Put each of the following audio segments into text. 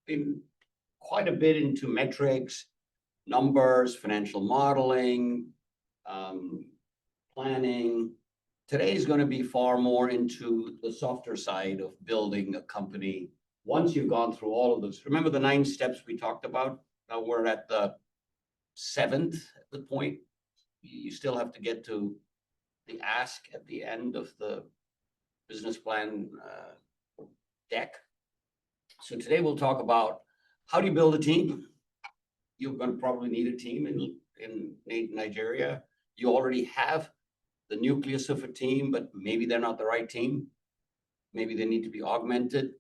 been quite a bit into metrics, numbers, financial modeling, planning. Today is going to be far more into the softer side of building a company. Once you've gone through all of those, remember the 9 steps we talked about? Now we're at the 7th at the point. You still have to get to the ask at the end of the business plan deck. So today we'll talk about how do you build a team? You're going to probably need a team in Nigeria. You already have the nucleus of a team, but maybe they're not the right team. Maybe they need to be augmented.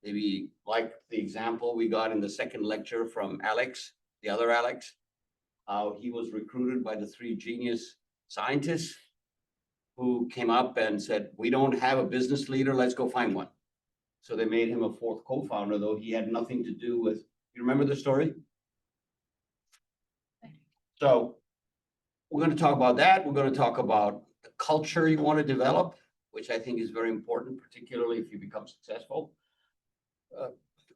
Maybe like the example we got in the second lecture from Alex, the other Alex, how he was recruited by the 3 genius scientists who came up and said, we don't have a business leader, let's go find one. So they made him a 4th co-founder, though he had nothing to do with, you remember the story? So we're going to talk about that. We're going to talk about the culture you want to develop, which I think is very important, particularly if you become successful.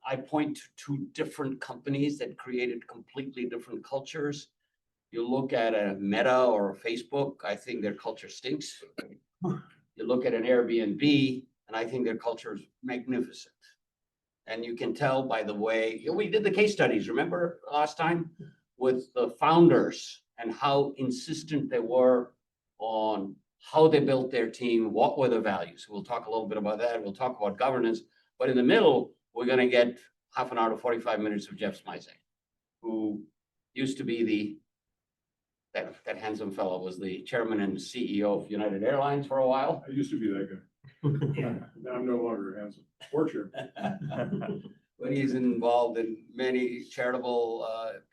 I point to 2 different companies that created completely different cultures. You look at a Meta or a Facebook, I think their culture stinks. You look at an Airbnb, and I think their culture is magnificent. And you can tell by the way, we did the case studies, remember last time? With the founders and how insistent they were on how they built their team, what were the values. We'll talk a little bit about that. We'll talk about governance. But in the middle, we're going to get half an hour to 45 minutes of Jeff Smizek, who used to be that handsome fellow, was the chairman and CEO of United Airlines for a while. I used to be that guy. Now I'm no longer handsome. Or chairman. But he's involved in many charitable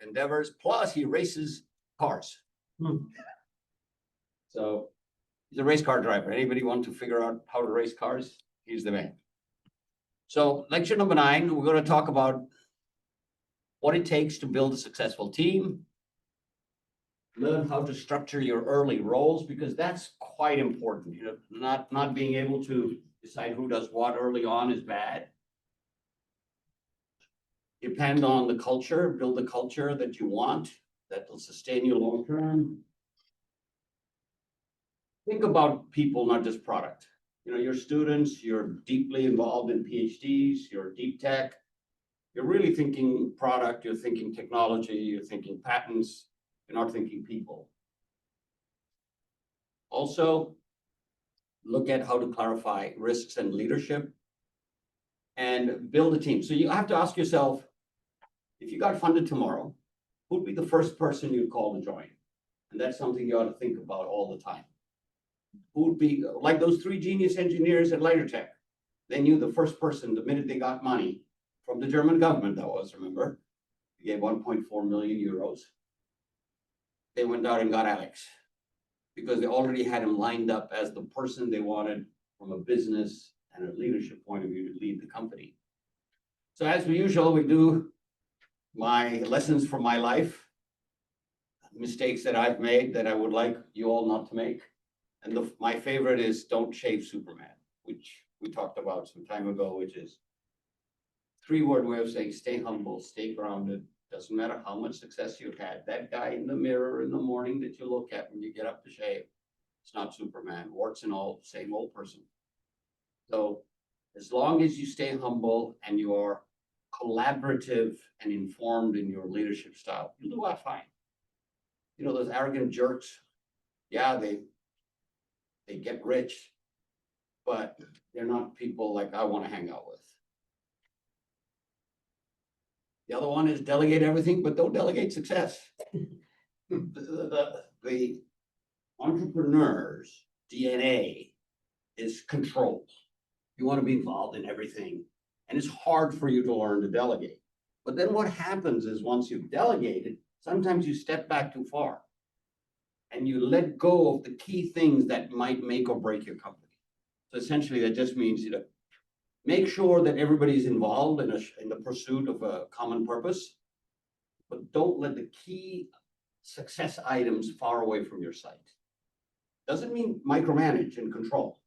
endeavors. Plus, he races cars. So he's a race car driver. Anybody want to figure out how to race cars? He's the man. So lecture number 9, we're going to talk about what it takes to build a successful team. Learn how to structure your early roles, because that's quite important. You know, not being able to decide who does what early on is bad. Depend on the culture, build the culture that you want, that will sustain you long term. Think about people, not just product. You know, your students, you're deeply involved in PhDs, you're deep tech. You're really thinking product, you're thinking technology, you're thinking patents, you're not thinking people. Also, look at how to clarify risks and leadership and build a team. So you have to ask yourself, if you got funded tomorrow, who would be the first person you'd call to join? And that's something you ought to think about all the time. Who would be, like those 3 genius engineers at LighterTech? They knew the first person the minute they got money from the German government, that was, remember? They gave 1.4 million euros. They went out and got Alex because they already had him lined up as the person they wanted from a business and a leadership point of view to lead the company. So as usual, we do my lessons from my life, mistakes that I've made that I would like you all not to make. And my favorite is don't shave Superman, which we talked about some time ago, which is 3-word way of saying stay humble, stay grounded. Doesn't matter how much success you've had. That guy in the mirror in the morning that you look at when you get up to shave, it's not Superman. Warts and all, same old person. So as long as you stay humble and you are collaborative and informed in your leadership style, you'll do fine. You know, those arrogant jerks, yeah, they get rich, but they're not people like I want to hang out with. The other one is delegate everything, but don't delegate success. The entrepreneur's DNA is control. You want to be involved in everything, and it's hard for you to learn to delegate. But then what happens is once you've delegated, sometimes you step back too far and you let go of the key things that might make or break your company. So essentially that just means, you know, make sure that everybody's involved in the pursuit of a common purpose, but don't let the key success items far away from your sight. Doesn't mean micromanage and control.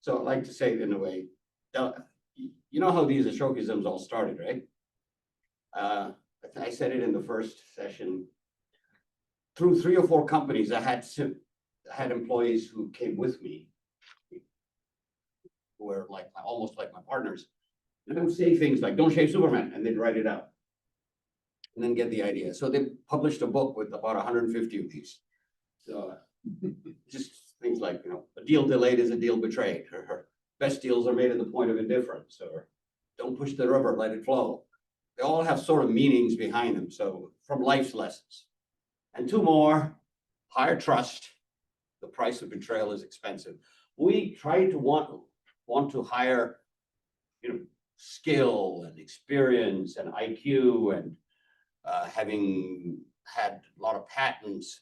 So I like to say it in a way, you know how these Ashokisms all started, right? I said it in the first session. Through 3 or 4 companies, I had employees who came with me, who were like almost like my partners. And I would say things like, "Don't shave Superman," and they'd write it out. And then get the idea. So they published a book with about 150 of these. So just things like, a deal delayed is a deal betrayed, or best deals are made at the point of indifference, or don't push the river, let it flow. They all have sort of meanings behind them. So from life's lessons. And 2 more, higher trust. The price of betrayal is expensive. We try to want to hire, skill and experience and IQ and having had a lot of patents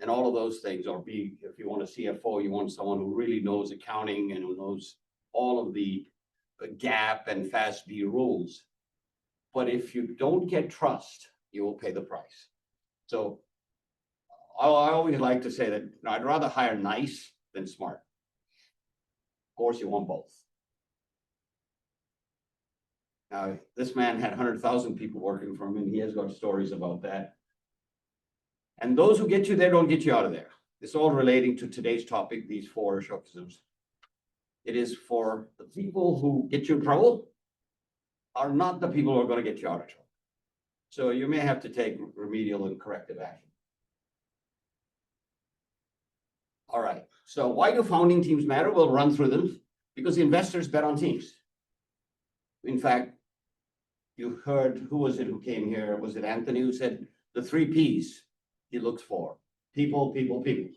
and all of those things, or if you want a CFO, you want someone who really knows accounting and who knows all of the GAAP and FASB rules. But if you don't get trust, you will pay the price. So I always like to say that I'd rather hire nice than smart. Of course, you want both. Now, this man had 100,000 people working for him, and he has got stories about that. And those who get you there don't get you out of there. It's all relating to today's topic, these 4 Ashokisms. It is for the people who get you in trouble are not the people who are going to get you out of trouble. So you may have to take remedial and corrective action. All right. So why do founding teams matter? We'll run through them because the investors bet on teams. In fact, you heard, who was it who came here? Was it Anthony who said the 3 Ps he looks for? People, people, people.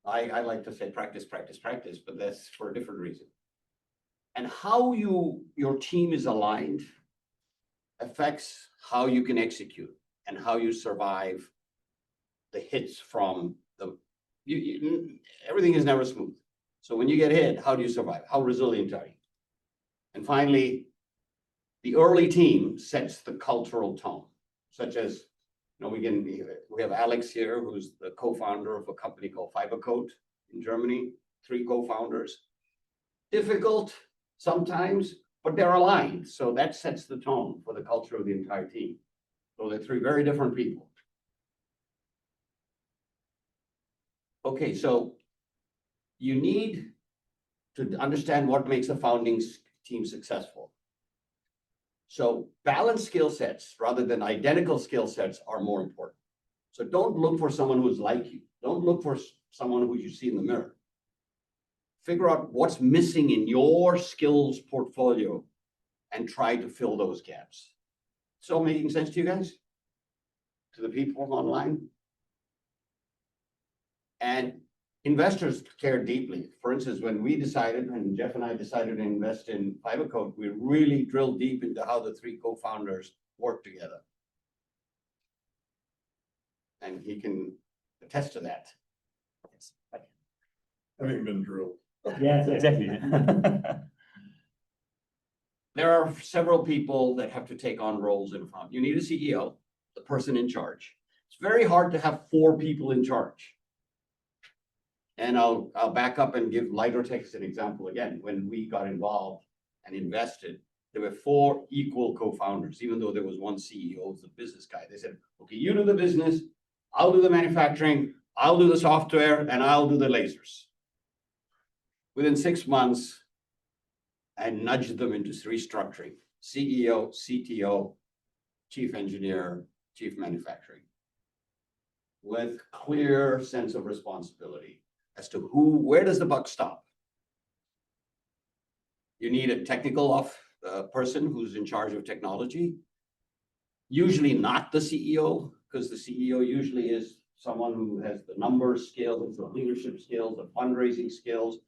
I like to say practice, practice, practice, but that's for a different reason. And how your team is aligned affects how you can execute and how you survive the hits from everything is never smooth. So when you get hit, how do you survive? How resilient are you? And finally, the early team sets the cultural tone, such as, we have Alex here, who's the co-founder of a company called FiberCode in Germany, 3 co-founders. Difficult sometimes, but they're aligned. So that sets the tone for the culture of the entire team. So they're 3 very different people. Okay, so you need to understand what makes a founding team successful. So balanced skill sets rather than identical skill sets are more important. So don't look for someone who's like you. Don't look for someone who you see in the mirror. Figure out what's missing in your skills portfolio and try to fill those gaps. So making sense to you guys? To the people online? And investors care deeply. For instance, when Jeff and I decided to invest in FiberCode, we really drilled deep into how the 3 co-founders work together. And he can attest to that. Having been drilled. Yes, exactly. There are several people that have to take on roles in a fund. You need a CEO, the person in charge. It's very hard to have 4 people in charge. And I'll back up and give Lightertech as an example again. When we got involved and invested, there were 4 equal co-founders, even though there was one CEO who's the business guy. They said, okay, you do the business, I'll do the manufacturing, I'll do the software, and I'll do the lasers. Within 6 months, I nudged them into restructuring: CEO, CTO, chief engineer, chief manufacturing, with clear sense of responsibility as to where does the buck stop. You need a technical person who's in charge of technology, usually not the CEO, because the CEO usually is someone who has the numbers skills, the leadership skills, the fundraising skills,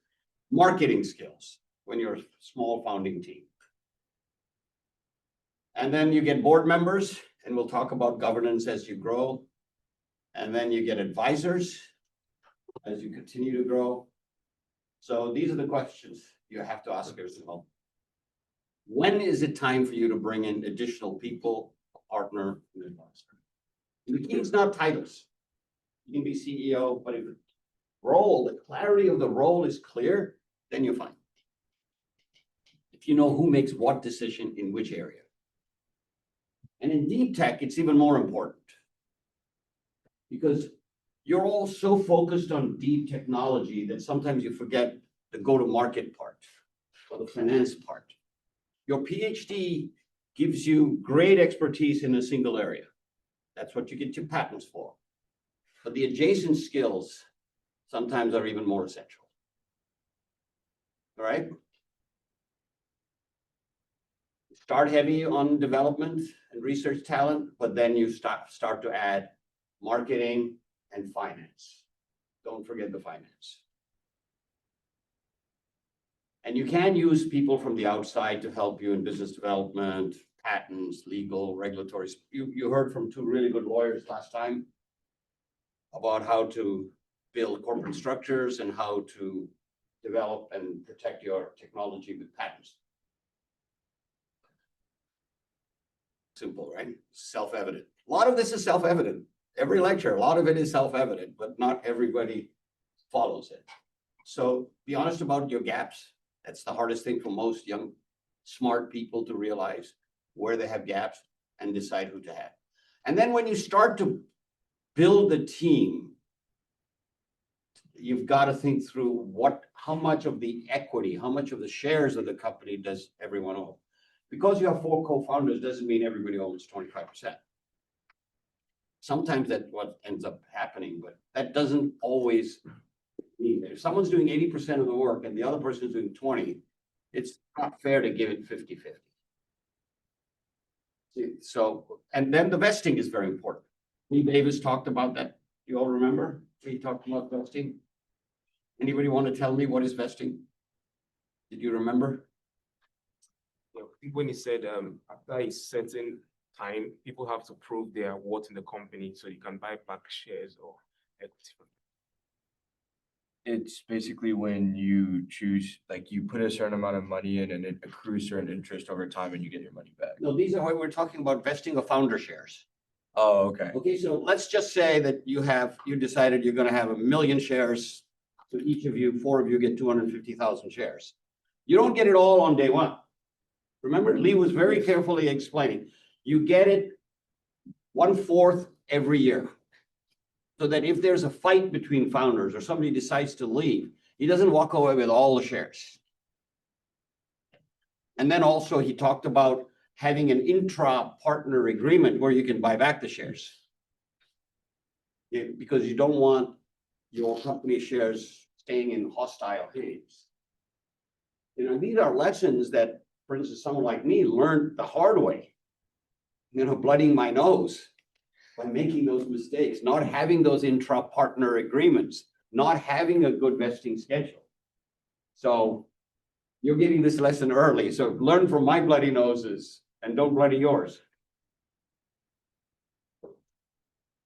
marketing skills when you're a small founding team. And then you get board members, and we'll talk about governance as you grow. And then you get advisors as you continue to grow. So these are the questions you have to ask yourself. When is it time for you to bring in additional people, a partner, and an advisor? The key is not titles. You can be CEO, but if the clarity of the role is clear, then you're fine. If you know who makes what decision in which area. And in deep tech, it's even more important. Because you're all so focused on deep technology that sometimes you forget the go-to-market part or the finance part. Your PhD gives you great expertise in a single area. That's what you get your patents for. But the adjacent skills sometimes are even more essential. All right? Start heavy on development and research talent, but then you start to add marketing and finance. Don't forget the finance. And you can use people from the outside to help you in business development, patents, legal, regulatory. You heard from two really good lawyers last time about how to build corporate structures and how to develop and protect your technology with patents. Simple, right? Self-evident. A lot of this is self-evident. Every lecture, a lot of it is self-evident, but not everybody follows it. So be honest about your gaps. That's the hardest thing for most young, smart people to realize where they have gaps and decide who to have. And then when you start to build a team, you've got to think through how much of the equity, how much of the shares of the company does everyone own? Because you have 4 co-founders doesn't mean everybody owns 25%. Sometimes that's what ends up happening, but that doesn't always mean that. If someone's doing 80% of the work and the other person is doing 20, it's not fair to give it 50-50. So, and then the vesting is very important. Lee Davis talked about that. You all remember? He talked about vesting. Anybody want to tell me what is vesting? Did you remember? I think when he said after a certain time, people have to prove their worth in the company so you can buy back shares or equity. It's basically when you choose, like you put a certain amount of money in and it accrues certain interest over time and you get your money back. No, these are what we're talking about, vesting of founder shares. Oh, okay. Okay, so let's just say that you decided you're going to have 1 million shares. So each of you, 4 of you get 250,000 shares. You don't get it all on day one. Remember, Lee was very carefully explaining. You get it 1/4 every year. So that if there's a fight between founders or somebody decides to leave, he doesn't walk away with all the shares. And then also he talked about having an intra-partner agreement where you can buy back the shares. Because you don't want your company shares staying in hostile hands. You know, these are lessons that, for instance, someone like me learned the hard way, blooding my nose by making those mistakes, not having those intra-partner agreements, not having a good vesting schedule. So you're getting this lesson early. So learn from my bloody noses and don't bloody yours.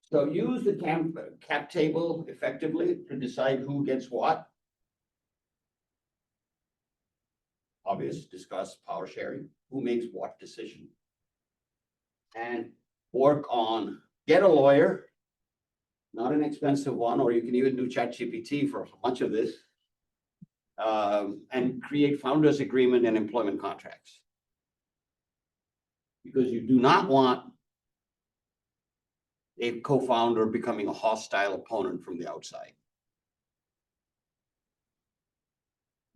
So use the cap table effectively to decide who gets what. Obvious, discuss power sharing, who makes what decision. And work on, get a lawyer, not an expensive one, or you can even do ChatGPT for much of this, and create founders agreement and employment contracts. Because you do not want a co-founder becoming a hostile opponent from the outside.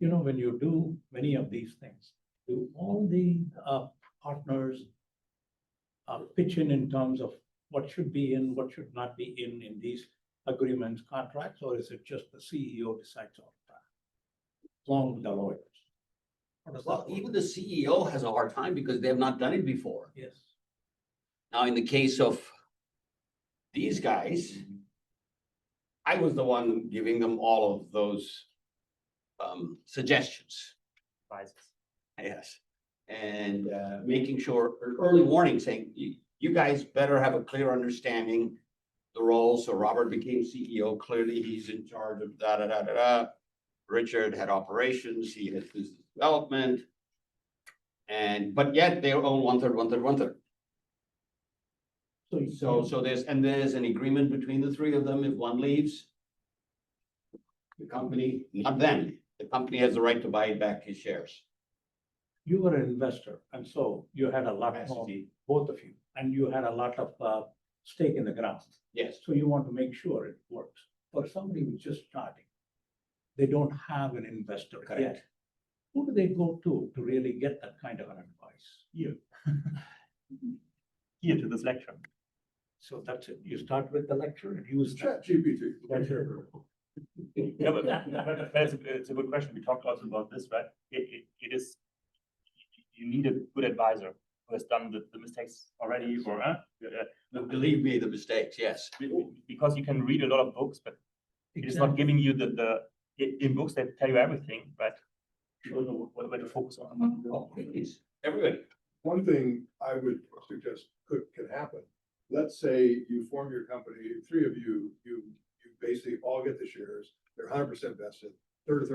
You know, when you do many of these things, do all the partners pitch in terms of what should be in, what should not be in these agreements, contracts, or is it just the CEO decides all the time, along with the lawyers? Well, even the CEO has a hard time because they have not done it before. Yes. Now, in the case of these guys, I was the one giving them all of those suggestions. Yes. And making sure, early warning saying, you guys better have a clear understanding the role. So Robert became CEO. Clearly, he's in charge of da-da-da-da-da. Richard had operations. He had business development. But yet they own 1/3, 1/3, 1/3. So there's an agreement between the 3 of them. If one leaves, the company, not them, the company has the right to buy back his shares. you were an investor, and so you had a lot Has to more, be. both of you, and you had a lot of stake in the ground. Yes, So you want to make sure it works. For somebody who's just starting, they don't have an investor yet. Correct. Who do they go to really get that kind of an advice? You. Here to this lecture. So that's it. You start with the lecture and use that. ChatGPT. Yeah, but it's a good question. We talked also about this, right? It is, you need a good advisor who has done the mistakes already, or believe me, the mistakes, yes. because you can read a lot of books, but it is not giving you in books they tell you everything, but you don't know where to focus on. Oh, please, everybody. One thing I would suggest can happen, let's say you form your company, three of you basically all get the shares, they're 100% vested, third.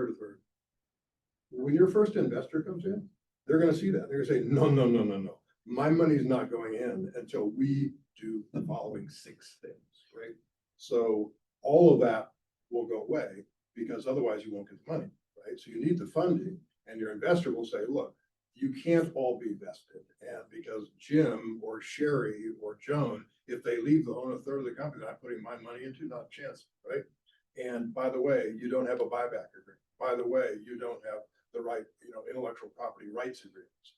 When your first investor comes in, they're gonna see that, they're gonna say, no. My money's not going in until we do the following 6 things, right? So all of that will go away, because otherwise you won't get the money, right? So you need the funding, and your investor will say, look, you can't all be vested. And because Jim or Sherry or Joan, if they leave the own a third of the company that I'm putting my money into, not a chance, right? And by the way, you don't have a buyback agreement. By the way, you don't have the right, intellectual property rights agreements.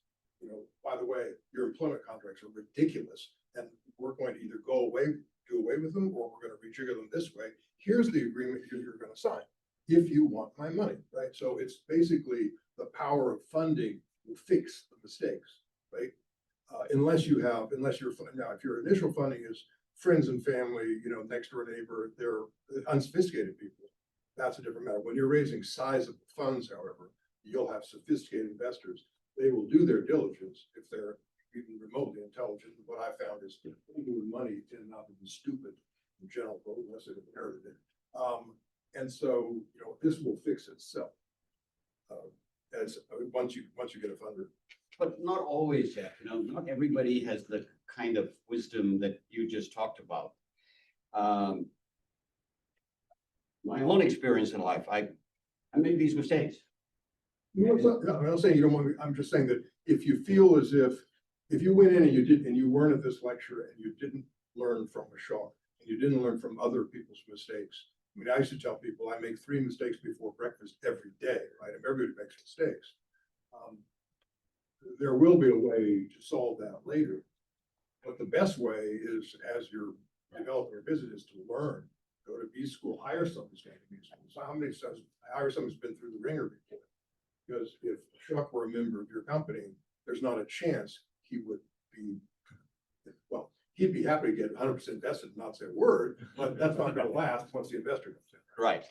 By the way, your employment contracts are ridiculous, and we're going to either do away with them, or we're going to rejigger them this way. Here's the agreement you're going to sign if you want my money, right? So it's basically the power of funding will fix the mistakes, right? Unless you're now, if your initial funding is friends and family, next door neighbor, they're unsophisticated people. That's a different matter. When you're raising sizable funds, however, you'll have sophisticated investors. They will do their diligence if they're even remotely intelligent. What I found is people with money tend not to be stupid in general, unless they've inherited it. And so, this will fix itself. As once you get a funder. But not always, Jeff, not everybody has the kind of wisdom that you just talked about. My own experience in life, I made these mistakes. No, I'm not saying you don't want to, I'm just saying that if you feel as if you went in and you weren't at this lecture and you didn't learn from Ashok, and you didn't learn from other people's mistakes. I mean, I used to tell people I make 3 mistakes before breakfast every day, right? And everybody makes mistakes. There will be a way to solve that later. But the best way is, as you're developing your business, is to learn. Go to B school, hire someone who's going to B school. So how many times hire someone who's been through the ringer before? Because if Chuck were a member of your company, there's not a chance he would be, well, he'd be happy to get 100% vested and not say a word, but that's not going to last once the investor comes in. Right.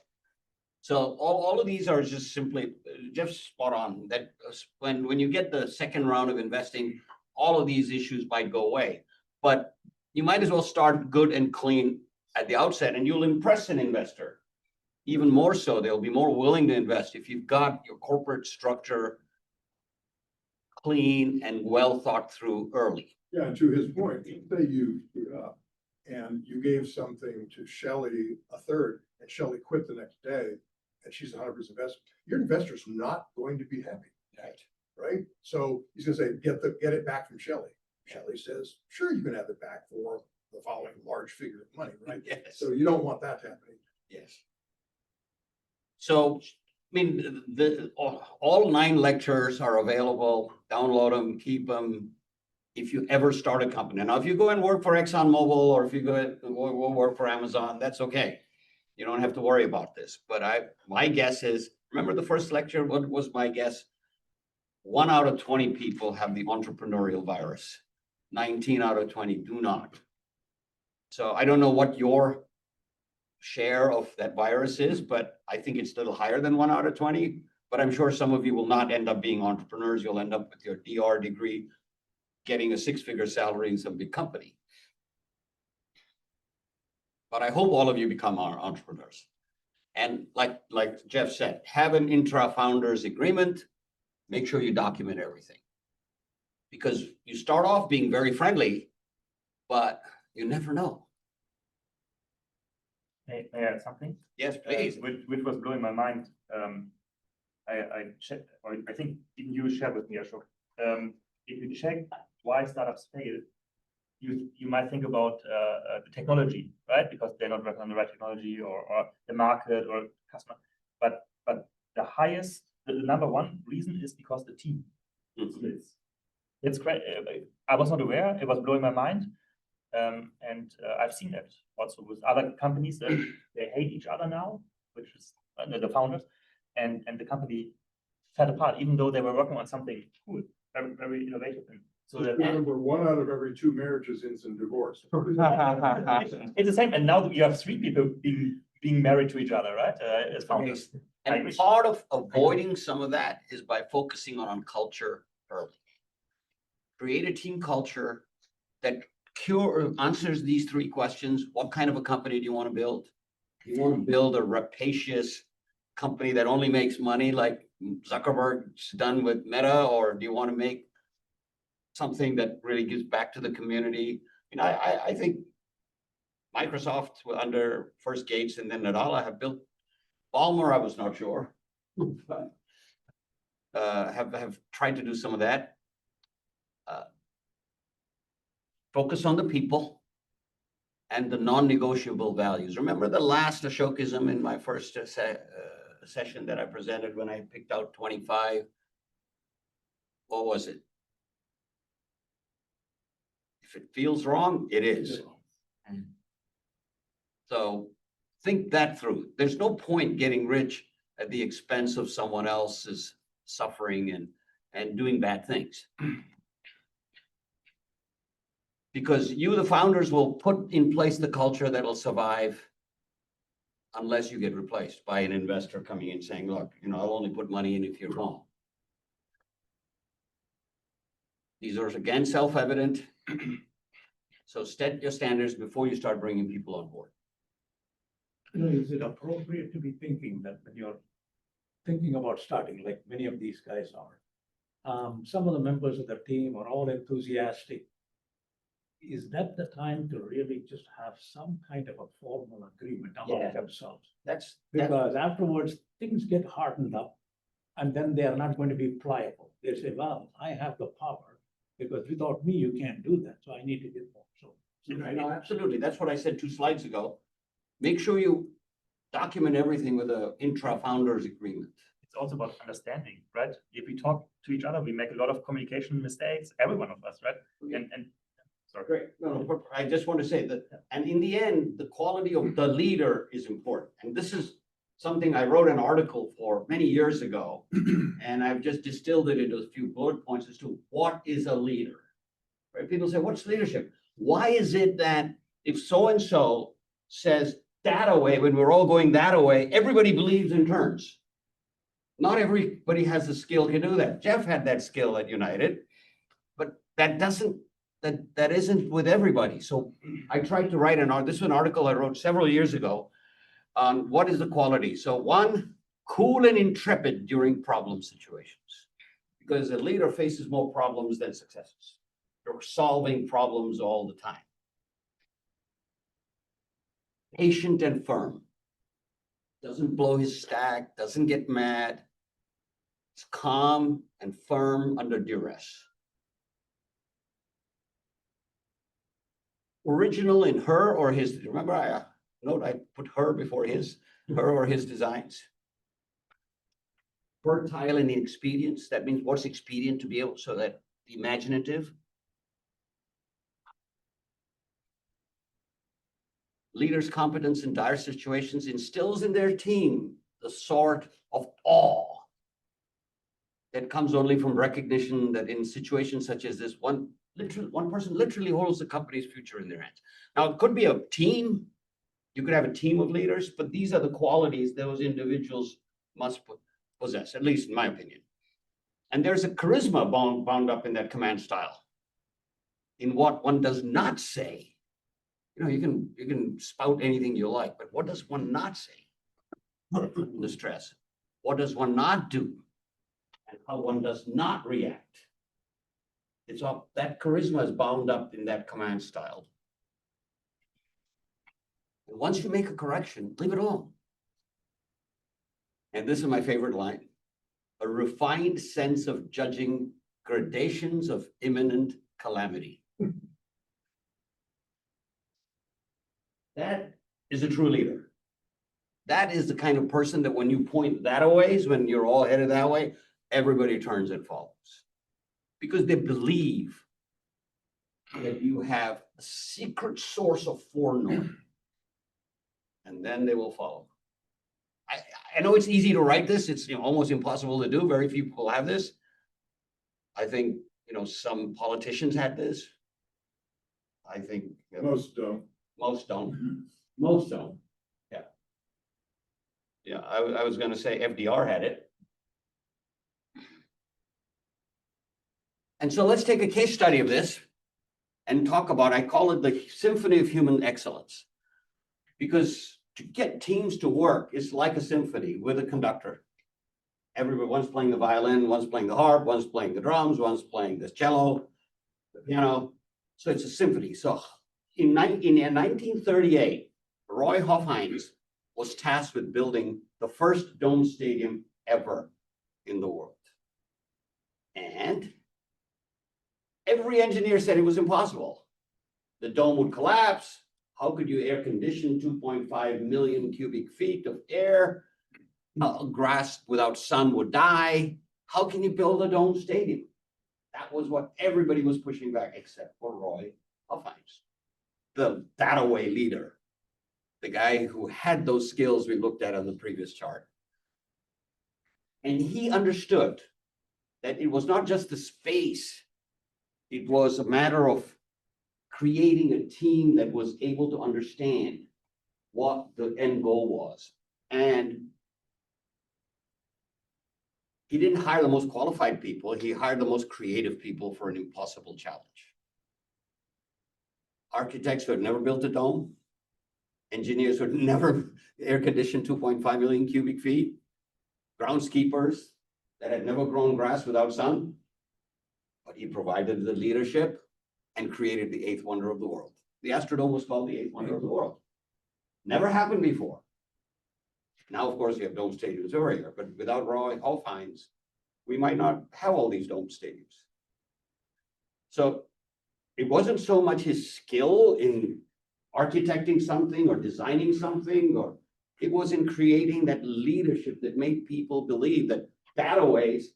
So all of these are just simply, Jeff's spot on, that when you get the second round of investing, all of these issues might go away. But you might as well start good and clean at the outset, and you'll impress an investor. Even more so, they'll be more willing to invest if you've got your corporate structure clean and well thought through early. Yeah, and to his point, say you screwed up and you gave something to Shelley a third, and Shelley quit the next day, and she's 100% invested. Your investor's not going to be happy, right? So he's gonna say, get it back from Shelley. Shelley says, sure, you can have it back for the following large figure of money, right? Yes. So you don't want that happening. Yes. So, I mean, all 9 lectures are available. Download them, keep them. If you ever start a company. Now, if you go and work for ExxonMobil, or if you go and work for Amazon, that's okay. You don't have to worry about this. But my guess is, remember the first lecture? What was my guess? 1 out of 20 people have the entrepreneurial virus. 19 out of 20 do not. So I don't know what your share of that virus is, but I think it's a little higher than 1 out of 20. But I'm sure some of you will not end up being entrepreneurs. You'll end up with your DR degree, getting a 6-figure salary in some big company. But I hope all of you become our entrepreneurs. And like Jeff said, have an intra-founders agreement. Make sure you document everything. Because you start off being very friendly, but you never know. May I add something? Yes, please. Which was blowing my mind. I checked, or I think even you shared with me, Ashok. If you check why startups fail, you might think about the technology, right? Because they're not working on the right technology or the market or customer. But the highest, the number one reason is because the team. It's great. I was not aware. It was blowing my mind. I've seen that also with other companies that they hate each other now, which is the founders, and the company fell apart, even though they were working on something cool, very, very innovative. And so that Remember, 1 out of every 2 marriages ends in divorce. it's the same. And now you have 3 people being married to each other, right? As founders. I And wish- part of avoiding some of that is by focusing on culture early. Create a team culture that answers these 3 questions. What kind of a company do you want to build? Do you want to build a rapacious company that only makes money like Zuckerberg's done with Meta, or do you want to make something that really gives back to the community? You know, I think Microsoft under first Gates and then Nadella have built Ballmer. I was not sure, but have tried to do some of that. Focus on the people and the non-negotiable values. Remember the last Ashokism in my first session that I presented when I picked out 25? What was it? If it feels wrong, it is. So think that through. There's no point getting rich at the expense of someone else's suffering and doing bad things. Because you, the founders, will put in place the culture that'll survive unless you get replaced by an investor coming in saying, look, you know, I'll only put money in if you're wrong. These are again self-evident. So set your standards before you start bringing people on board. You know, is it appropriate to be thinking that when you're thinking about starting, like many of these guys are, some of the members of the team are all enthusiastic. Is that the time to really just have some kind of a formal agreement among Yeah. themselves? That's Because afterwards, things get hardened up, and then they are not going to be pliable. They say, well, I have the power, because without me, you can't do that, so I need to get more. So no, absolutely. That's what I said 2 slides ago. Make sure you document everything with an intra-founders agreement. It's also about understanding, right? If we talk to each other, we make a lot of communication mistakes, every one of us, right? And sorry. Great. No, but I just want to say that, and in the end, the quality of the leader is important. And this is something I wrote an article for many years ago, and I've just distilled it into a few bullet points as to what is a leader. Right? People say, what's leadership? Why is it that if so-and-so says that away, when we're all going that away, everybody believes in turns? Not everybody has the skill to do that. Jeff had that skill at United, but that isn't with everybody. So I tried to write this is an article I wrote several years ago on what is the quality. So 1, cool and intrepid during problem situations, because a leader faces more problems than successes. They're solving problems all the time. Patient and firm. Doesn't blow his stack, doesn't get mad. It's calm and firm under duress. Original in her or his, remember I put her before his, her or his designs. Fertile in expedience, that means what's expedient to be able, so that the imaginative. Leaders' competence in dire situations instills in their team the sort of awe that comes only from recognition that in situations such as this, one person literally holds the company's future in their hands. Now, it could be a team. You could have a team of leaders, but these are the qualities those individuals must possess, at least in my opinion. And there's a charisma bound up in that command style, in what one does not say. You know, you can spout anything you like, but what does one not say? The stress. What does one not do? And how one does not react. It's all that charisma is bound up in that command style. And once you make a correction, leave it alone. And this is my favorite line. a refined sense of judging gradations of imminent calamity. That is a true leader. That is the kind of person that when you point that a ways, when you're all headed that way, everybody turns and follows. Because they believe that you have a secret source of foreknowing. And then they will follow. I know it's easy to write this. It's almost impossible to do. Very few people have this. I think, some politicians had this. I think Most don't. most don't. Most don't. Yeah. Yeah, I was gonna say FDR had it. And so let's take a case study of this and talk about, I call it the symphony of human excellence. Because to get teams to work is like a symphony with a conductor. Everybody, one's playing the violin, one's playing the harp, one's playing the drums, one's playing the cello, the piano. So it's a symphony. So in 1938, Roy Hofheinz was tasked with building the first dome stadium ever in the world. And every engineer said it was impossible. The dome would collapse. How could you air condition 2.5 million cubic feet of air? Grass without sun would die. How can you build a dome stadium? That was what everybody was pushing back, except for Roy Hofheinz, the that-away leader, the guy who had those skills we looked at on the previous chart. And he understood that it was not just the space, it was a matter of creating a team that was able to understand what the end goal was. And he didn't hire the most qualified people, he hired the most creative people for an impossible challenge. Architects who had never built a dome, engineers who had never air conditioned 2.5 million cubic feet, groundskeepers that had never grown grass without sun. But he provided the leadership and created the eighth wonder of the world. The Astrodome was called the eighth wonder of the world. Never happened before. Now, of course, we have dome stadiums everywhere, but without Roy Hofheinz, we might not have all these dome stadiums. So it wasn't so much his skill in architecting something or designing something, or it was in creating that leadership that made people believe that that-a-ways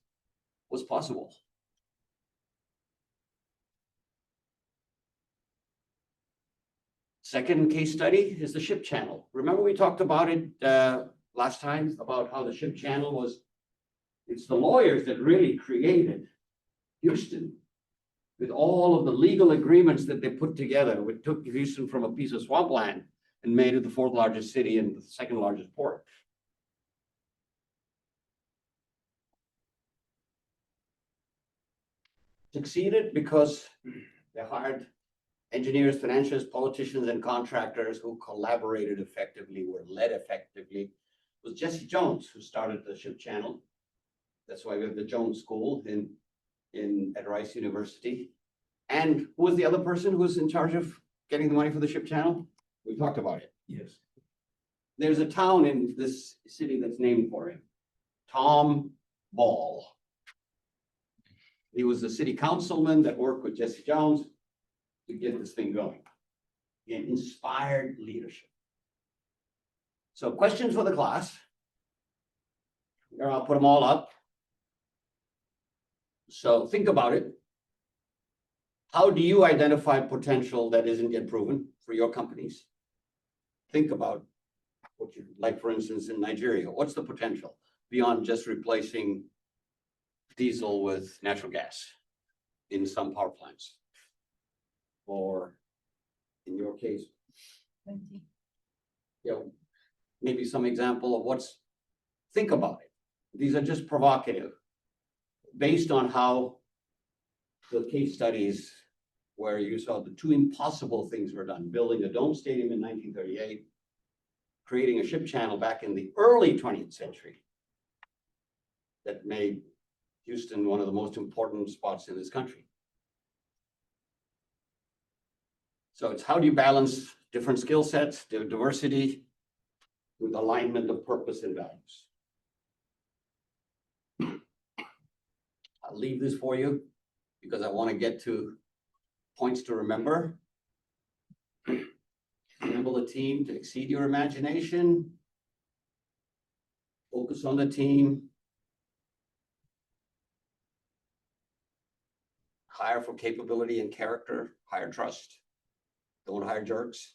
was possible. Second case study is the ship channel. Remember we talked about it last time, about how the ship channel was, it's the lawyers that really created Houston with all of the legal agreements that they put together, which took Houston from a piece of swampland and made it the fourth largest city and the second largest port. Succeeded because they hired engineers, financiers, politicians, and contractors who collaborated effectively, were led effectively. It was Jesse Jones who started the ship channel. That's why we have the Jones School at Rice University. And who was the other person who was in charge of getting the money for the ship channel? We talked about it. Yes. There's a town in this city that's named for him, Tom Ball. He was the city councilman that worked with Jesse Jones to get this thing going. And inspired leadership. So questions for the class. Here, I'll put them all up. So think about it. How do you identify potential that isn't yet proven for your companies? Think about what you like, for instance, in Nigeria. What's the potential beyond just replacing diesel with natural gas in some power plants? Or in your case, maybe some example of what's, think about it. These are just provocative, based on how the case studies where you saw the two impossible things were done, building a dome stadium in 1938, creating a ship channel back in the early 20th century that made Houston one of the most important spots in this country. So it's how do you balance different skill sets, diversity, with alignment of purpose and values. I'll leave this for you because I want to get to points to remember. Enable the team to exceed your imagination. Focus on the team. Hire for capability and character, hire trust. Don't hire jerks.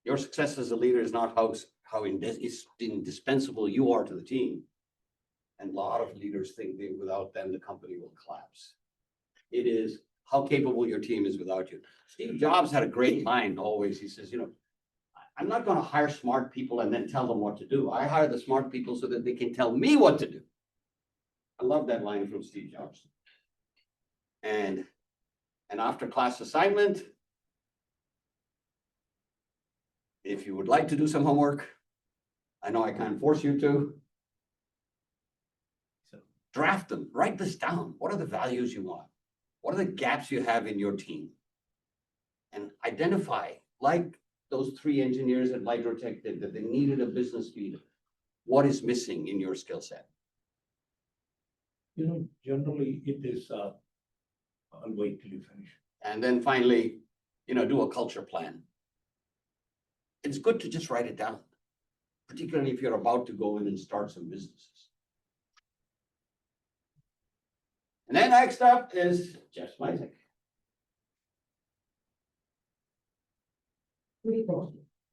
Your success as a leader is not how indispensable you are to the team. And a lot of leaders think that without them, the company will collapse. It is how capable your team is without you. Steve Jobs had a great line always. He says, I'm not going to hire smart people and then tell them what to do. I hire the smart people so that they can tell me what to do. I love that line from Steve Jobs. And an after class assignment. If you would like to do some homework, I know I can't force you to. Draft them, write this down. What are the values you want? What are the gaps you have in your team? And identify, like those 3 engineers at Lightrotech did, that they needed a business leader. What is missing in your skill set? Generally it is, I'll wait till you finish. And then finally, do a culture plan. It's good to just write it down, particularly if you're about to go in and start some businesses. And then next up is Jeff Smisek.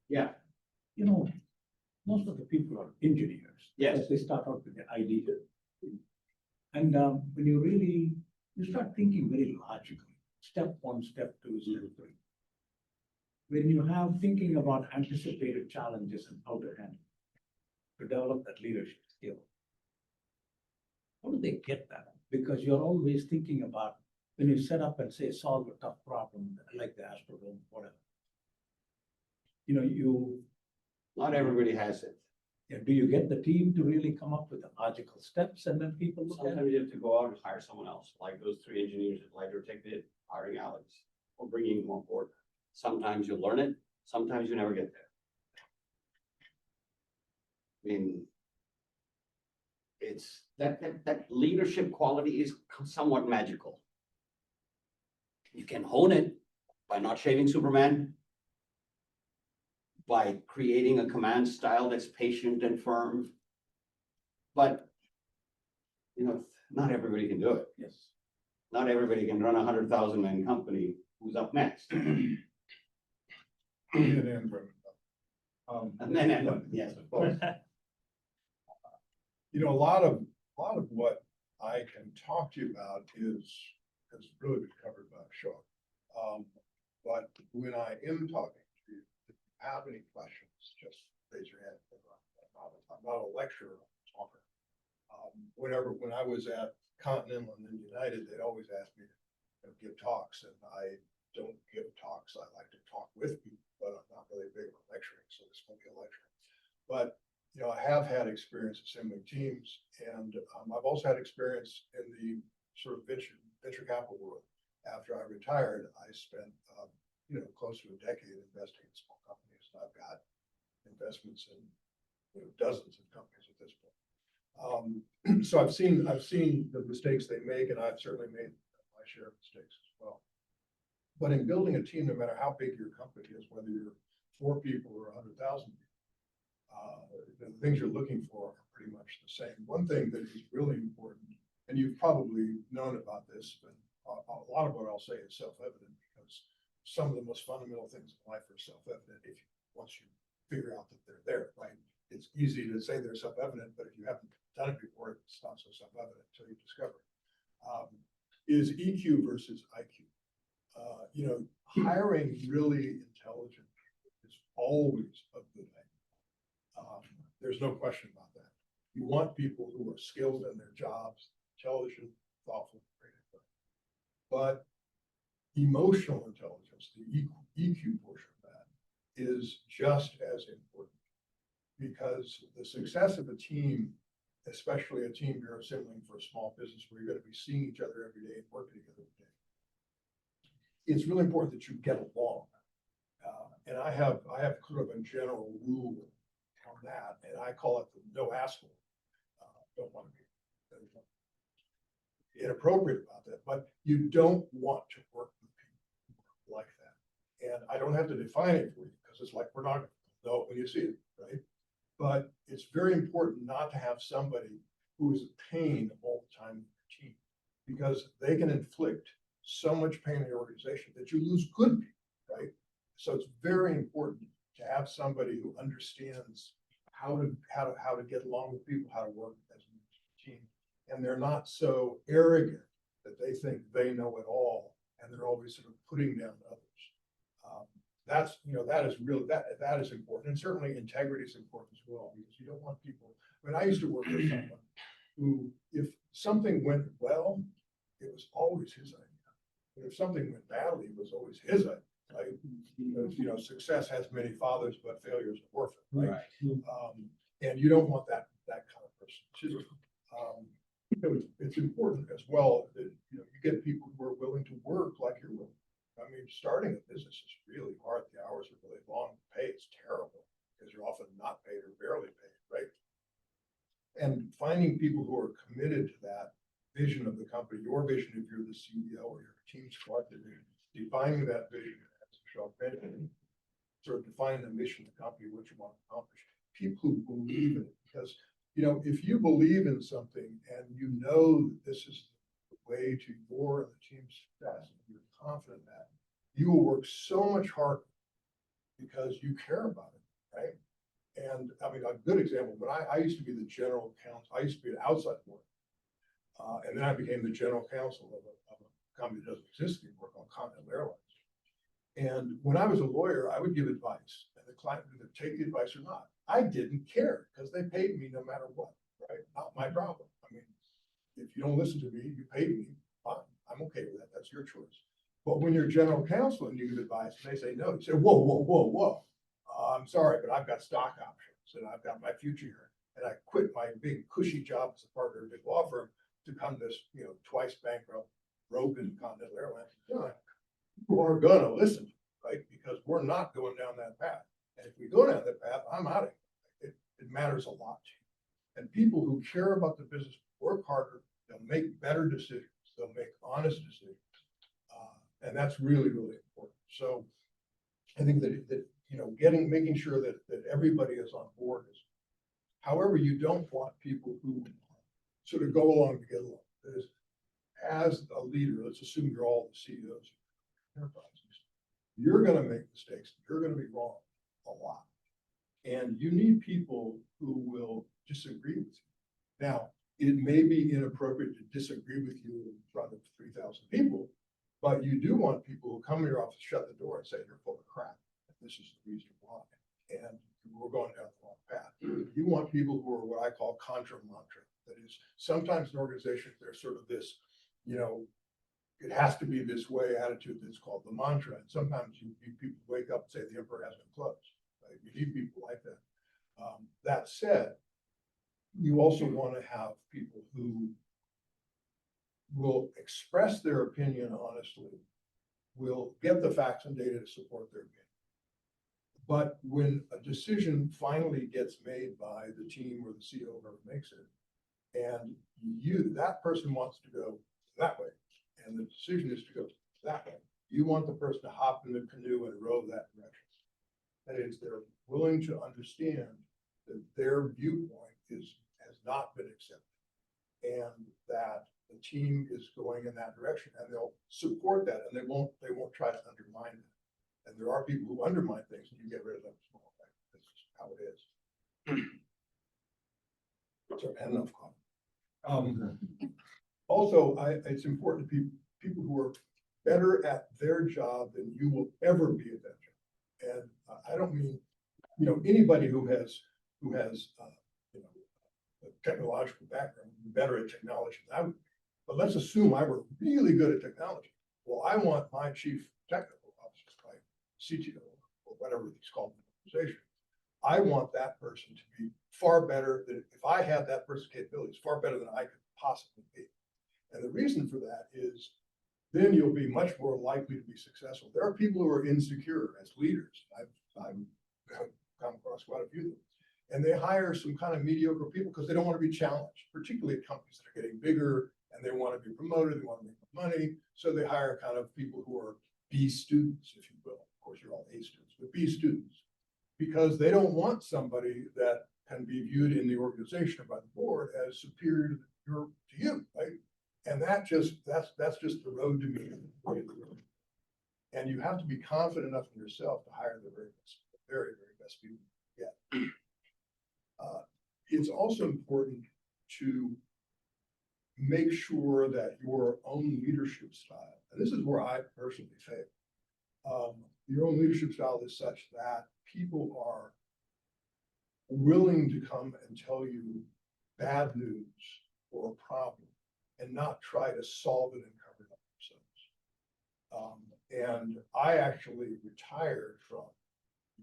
Yeah. Most of the people are engineers. Yes. They start out with the idea. And when you start thinking very logically, step 1, step 2, step 3. When you have thinking about anticipated challenges and how to handle to develop that leadership skill. How do they get that? Because you're always thinking about when you set up and say, solve a tough problem, like the Astrodome, whatever. Not everybody has it. Do you get the team to really come up with the logical steps and then people look at it? Sometimes you have to go out and hire someone else, like those 3 engineers at Lightrotech did, hiring Alex or bringing him on board. Sometimes you learn it, sometimes you never get there. I mean, it's that leadership quality is somewhat magical. You can hone it by not shaving Superman, by creating a command style that's patient and firm. But, not everybody can do it. Yes. Not everybody can run a 100,000 man company. Who's up next? And then, yes, of course. A lot of what I can talk to you about has really been covered by Ashok. But when I am talking to you, if you have any questions, just raise your hand. I'm not a lecturer, I'm a talker. When I was at Continental and then United, they'd always ask me to give talks, and I don't give talks. I like to talk with people, but I'm not really big on lecturing, so this won't be a lecture. But I have had experience assembling teams, and I've also had experience in the sort of venture capital world. After I retired, I spent close to a decade investing in small companies. I've got investments in dozens of companies at this point. So I've seen the mistakes they make, and I've certainly made my share of mistakes as well. But in building a team, no matter how big your company is, whether you're 4 people or 100,000 people, the things you're looking for are pretty much the same. One thing that is really important, and you've probably known about this, but a lot of what I'll say is self-evident, because some of the most fundamental things in life are self-evident once you figure out that they're there, right? It's easy to say they're self-evident, but if you haven't done it before, it's not so self-evident until you discover it. Is EQ versus IQ. Hiring really intelligent is always a good idea. There's no question about that. You want people who are skilled in their jobs, intelligent, thoughtful, creative. But emotional intelligence, the EQ portion of that, is just as important, because the success of a team, especially a team you're assembling for a small business where you're going to be seeing each other every day and working together every day, it's really important that you get along. And I have sort of a general rule on that, and I call it the no asshole. don't want to be. There's nothing inappropriate about that, but you don't want to work with people like that. And I don't have to define it for you because it's like pornography. Know it when you see it, right? But it's very important not to have somebody who is a pain all the time in your team, because they can inflict so much pain in the organization that you lose good people, right? So it's very important to have somebody who understands how to get along with people, how to work as a team. And they're not so arrogant that they think they know it all and they're always sort of putting down others. That's, that is really, that is important. And certainly integrity is important as well, because you don't want people, I mean, I used to work with someone who, if something went well, it was always his idea. But if something went badly, it was always his idea. Right? Because, success has many fathers, but failure is an orphan, right? And you don't want that kind of person too. It's important as well that, you get people who are willing to work like you're willing. I mean, starting a business is really hard. The hours are really long. Pay is terrible because you're often not paid or barely paid, right? And finding people who are committed to that vision of the company, your vision if you're the CEO or your team's collective vision, defining that vision, as Ashok mentioned, sort of defining the mission of the company, what you want to accomplish. People who believe in it, because if you believe in something and you know that this is the way to your and the team's success, and you're confident that you will work so much harder because you care about it, right? And I mean, a good example, but I used to be the general counsel. I used to be an outside lawyer. And then I became the general counsel of a company that doesn't exist anymore called Continental Airlines. And when I was a lawyer, I would give advice and the client would either take the advice or not. I didn't care because they paid me no matter what, right? Not my problem. I mean, if you don't listen to me, you paid me, fine. I'm okay with that. That's your choice. But when you're general counsel and you give advice and they say no, you say, whoa, whoa, whoa, whoa. I'm sorry, but I've got stock options and I've got my future here. And I quit my big cushy job as a partner of a big law firm to come this, twice bankrupt rope in Continental Airlines. People are gonna listen, right? Because we're not going down that path. And if we go down that path, I'm out of it. It matters a lot to you. And people who care about the business work harder, they'll make better decisions, they'll make honest decisions. And that's really, really important. So I think that making sure that everybody is on board is, however, you don't want people who sort of go along to get along. That is, as a leader, let's assume you're all the CEOs of enterprises. You're going to make mistakes. You're going to be wrong a lot. And you need people who will disagree with you. Now, it may be inappropriate to disagree with you in front of 3,000 people, but you do want people who come to your office, shut the door and say, you're full of crap. And this is the reason why. And we're going down the wrong path. You want people who are what I call contra mantra. That is, sometimes in organizations, there's sort of this, it has to be this way attitude that's called the mantra. And sometimes people wake up and say the emperor has no clothes. Right? You need people like that. That said, you also want to have people who will express their opinion honestly, will get the facts and data to support their opinion. But when a decision finally gets made by the team or the CEO, whoever makes it, and that person wants to go that way, and the decision is to go that way, you want the person to hop in the canoe and row that direction. That is, they're willing to understand that their viewpoint has not been accepted, and that the team is going in that direction, and they'll support that, and they won't try to undermine it. And there are people who undermine things, and you get rid of them. That's just how it is. So, and enough comment. Also, it's important to people who are better at their job than you will ever be at that job. And I don't mean, anybody who has a technological background, better at technology than I would be. But let's assume I were really good at technology. Well, I want my chief technical officer, my CTO, or whatever he's called in the organization. I want that person to be far better than, if I had that person's capabilities, far better than I could possibly be. And the reason for that is then you'll be much more likely to be successful. There are people who are insecure as leaders. I've come across quite a few of them. And they hire some kind of mediocre people because they don't want to be challenged, particularly at companies that are getting bigger and they want to be promoted, they want to make more money. So they hire kind of people who are B students, if you will. Of course, you're all A students, but B students. Because they don't want somebody that can be viewed in the organization or by the board as superior to you, right? And that's just the road to me. And you have to be confident enough in yourself to hire the very best people you get. It's also important to make sure that your own leadership style, and this is where I personally fail. Your own leadership style is such that people are willing to come and tell you bad news or a problem and not try to solve it and cover it up themselves. And I actually retired from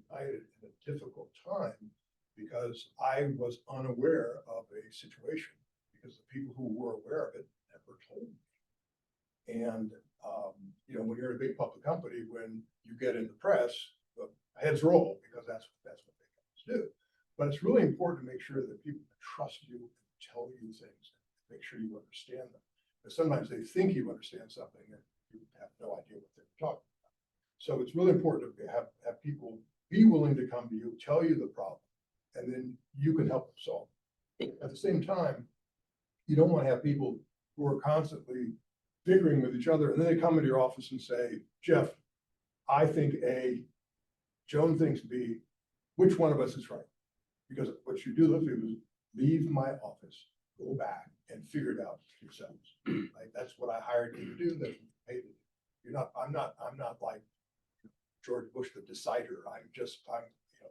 United in a difficult time because I was unaware of a situation because the people who were aware of it never told me. And, when you're in a big public company, when you get in the press, the heads roll because that's what they do. But it's really important to make sure that people trust you and tell you things, and make sure you understand them. Because sometimes they think you understand something and you have no idea what they're talking about. So it's really important to have people be willing to come to you, tell you the problem, and then you can help them solve it. At the same time, you don't want to have people who are constantly bickering with each other, and then they come into your office and say, Jeff, I think A, Joan thinks B, which one of us is right? Because what you do is leave my office, go back and figure it out yourselves. Like that's what I hired you to do. That's what you paid me. I'm not like George Bush, the decider.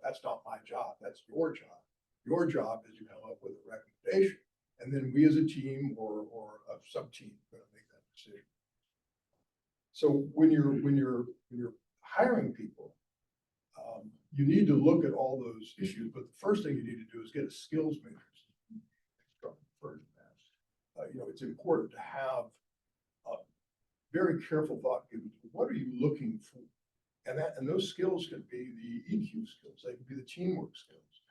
That's not my job. That's your job. Your job is to come up with a recommendation. And then we as a team or a sub-team are going to make that decision. So when you're hiring people, you need to look at all those issues, but the first thing you need to do is get a skills matrix. It's important to have a very careful thought given to what are you looking for? And those skills can be the EQ skills, they can be the teamwork skills,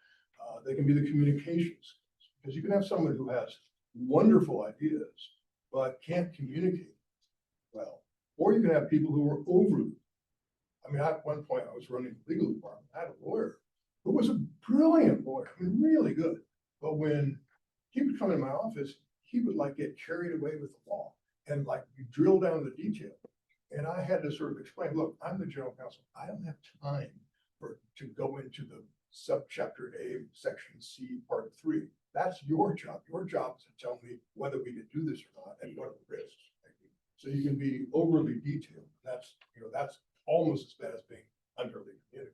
they can be the communication skills, because you can have someone who has wonderful ideas, but can't communicate well, or you can have people who are overly. At one point I was running the legal department. I had a lawyer who was a brilliant lawyer, really good. But when he would come into my office, he would get carried away with the law and drill down the detail. And I had to sort of explain, look, I'm the general counsel. I don't have time to go into the subchapter A, section C, part 3. That's your job. Your job is to tell me whether we can do this or not and what are the risks. So you can be overly detailed. That's almost as bad as being underly communicative.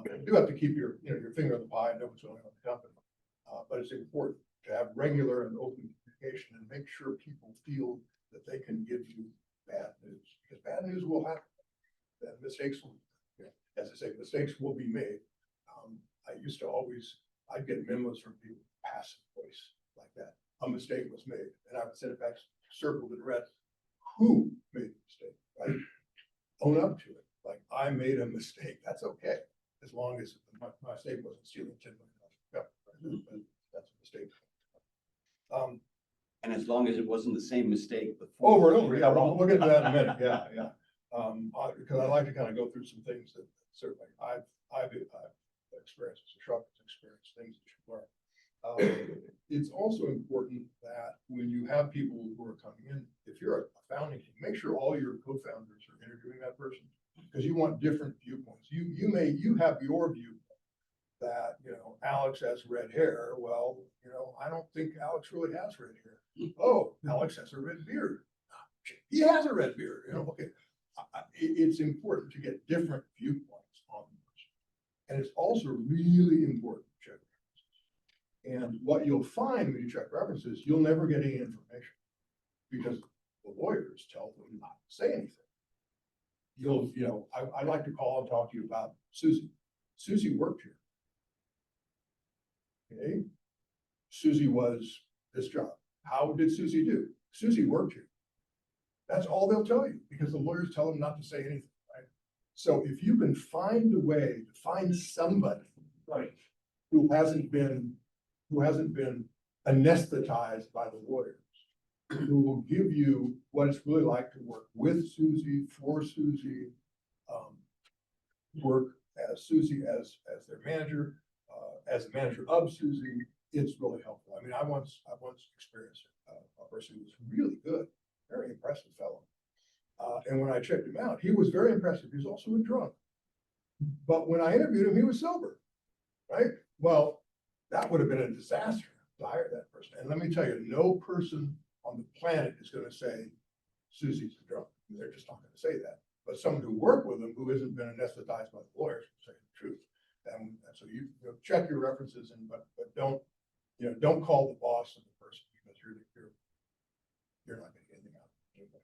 You do have to keep your finger on the pie and know what's going on in the company. But it's important to have regular and open communication and make sure people feel that they can give you bad news, because bad news will happen. That mistakes will, as I say, mistakes will be made. I'd get memos from people, passive voice like that. A mistake was made, and I would send it back, circled in red. Who made the mistake, right? Own up to it. I made a mistake. That's okay, as long as my mistake wasn't stealing $10 million. Right? That's a mistake. And as long as it wasn't the same mistake before. Over and over, yeah, we'll get to that in a minute, yeah. Because I like to kind of go through some things that certainly I've experienced, Ashok has experienced, things that you learn. It's also important that when you have people who are coming in, if you're a founding team, make sure all your co-founders are interviewing that person, because you want different viewpoints. You have your viewpoint that, Alex has red hair. Well, I don't think Alex really has red hair. Oh, Alex has a red beard. He has a red beard. Okay. It's important to get different viewpoints on this. And it's also really important to check references. And what you'll find when you check references, you'll never get any information because the lawyers tell them not to say anything. I'd like to call and talk to you about Susie. Susie worked here. Okay. Susie was this job. How did Susie do? Susie worked here. That's all they'll tell you because the lawyers tell them not to say anything, right? So if you can find a way to find somebody, right, who hasn't been anesthetized by the lawyers, who will give you what it's really like to work with Susie, for Susie, work as Susie as their manager, as the manager of Susie. It's really helpful. I mean, I once experienced a person who was really good, very impressive fellow. And when I checked him out, he was very impressive. He was also a drunk. But when I interviewed him, he was sober, right? Well, that would have been a disaster to hire that person. And let me tell you, no person on the planet is going to say Susie's a drunk. They're just not going to say that. But someone who worked with them who hasn't been anesthetized by the lawyers will say the truth. And so you know, check your references, and but don't call the boss of the person, because you're not going to get anything out of it.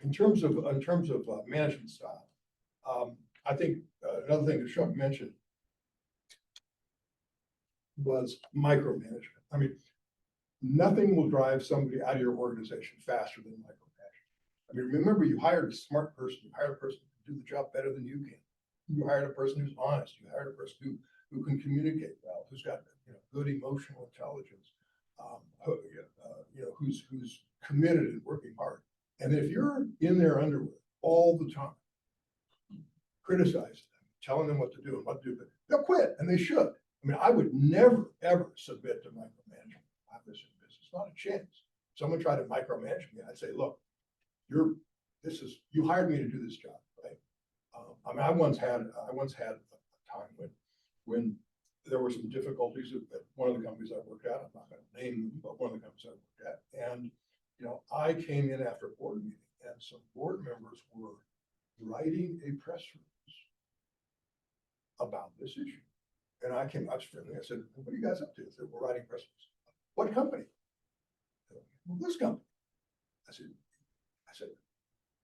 In terms of management style, I think another thing that Ashok mentioned was micromanagement. I mean, nothing will drive somebody out of your organization faster than micromanagement. I mean, remember, you hired a smart person. You hired a person who can do the job better than you can. You hired a person who's honest. You hired a person who can communicate well, who's got good emotional intelligence, who's committed and working hard. And if you're in their underwear all the time, criticizing them, telling them what to do and what to do, they'll quit, and they should. I mean, I would never, ever submit to micromanagement. It's not a chance. Someone tried to micromanage me, I'd say, look, you hired me to do this job, right? I mean, I once had a time when there were some difficulties at one of the companies I worked at. I'm not going to name them, but one of the companies I worked at. And, I came in after a board meeting, and some board members were writing a press release about this issue. And I was friendly. I said, what are you guys up to? They said, we're writing press release. What company? Well, this company. I said,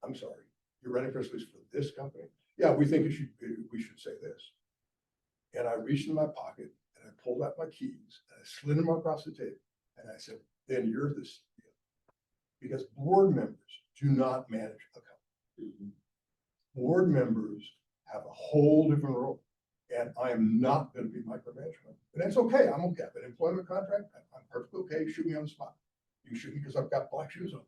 I'm sorry, you're writing press release for this company? Yeah, we think we should say this. And I reached in my pocket and I pulled out my keys and I slid them across the table. And I said, then you're the CEO. Because board members do not manage a company. Board members have a whole different role. And I am not going to be micromanagement. And that's okay. I'm okay. But employment contract, I'm perfectly okay. Shoot me on the spot. You shoot me because I've got black shoes on.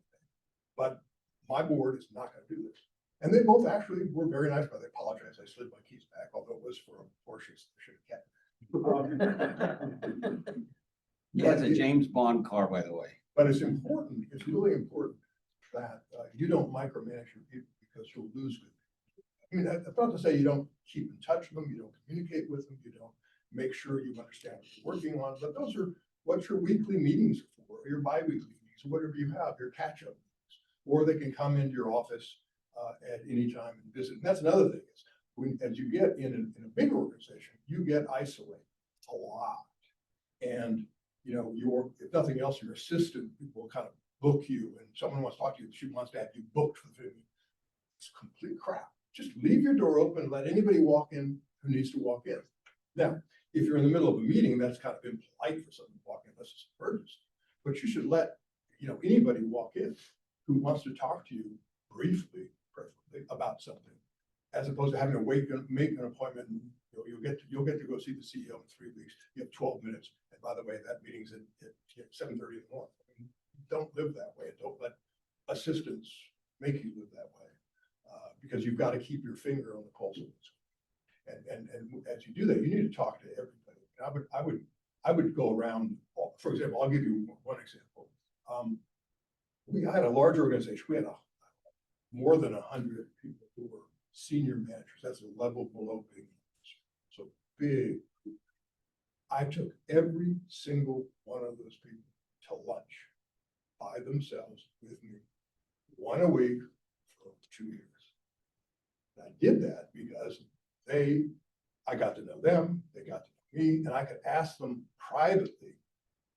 But my board is not going to do this. And they both actually were very nice, but they apologized. I slid my keys back, although it was for a Porsche. Should have kept. Yeah, it's a James Bond car, by the way. But it's important. It's really important that you don't micromanage your people, because you'll lose good. I mean, that's not to say you don't keep in touch with them, you don't communicate with them, you don't make sure you understand what you're working on, but those are what your weekly meetings are for, or your bi-weekly meetings, or whatever you have, your catch-up meetings. Or they can come into your office at any time and visit. And that's another thing is, as you get in a big organization, you get isolated a lot. And if nothing else, your assistant will kind of book you, and someone wants to talk to you, she wants to have you booked for the meeting. It's complete crap. Just leave your door open and let anybody walk in who needs to walk in. Now, if you're in the middle of a meeting, that's kind of impolite for someone to walk in unless it's an emergency. But you should let anybody walk in who wants to talk to you briefly, preferably, about something, as opposed to having to make an appointment. And, you'll get to go see the CEO in 3 weeks. You have 12 minutes. And by the way, that meeting's at 7:30 in the morning. I mean, don't live that way. Don't let assistants make you live that way. Because you've got to keep your finger on the pulse of this. And as you do that, you need to talk to everybody. I would go around. For example, I'll give you one example. We had a large organization. We had more than 100 people who were senior managers. That's a level below big managers. So big. I took every single one of those people to lunch by themselves with me, one a week for 2 years. And I did that because I got to know them, they got to know me, and I could ask them privately,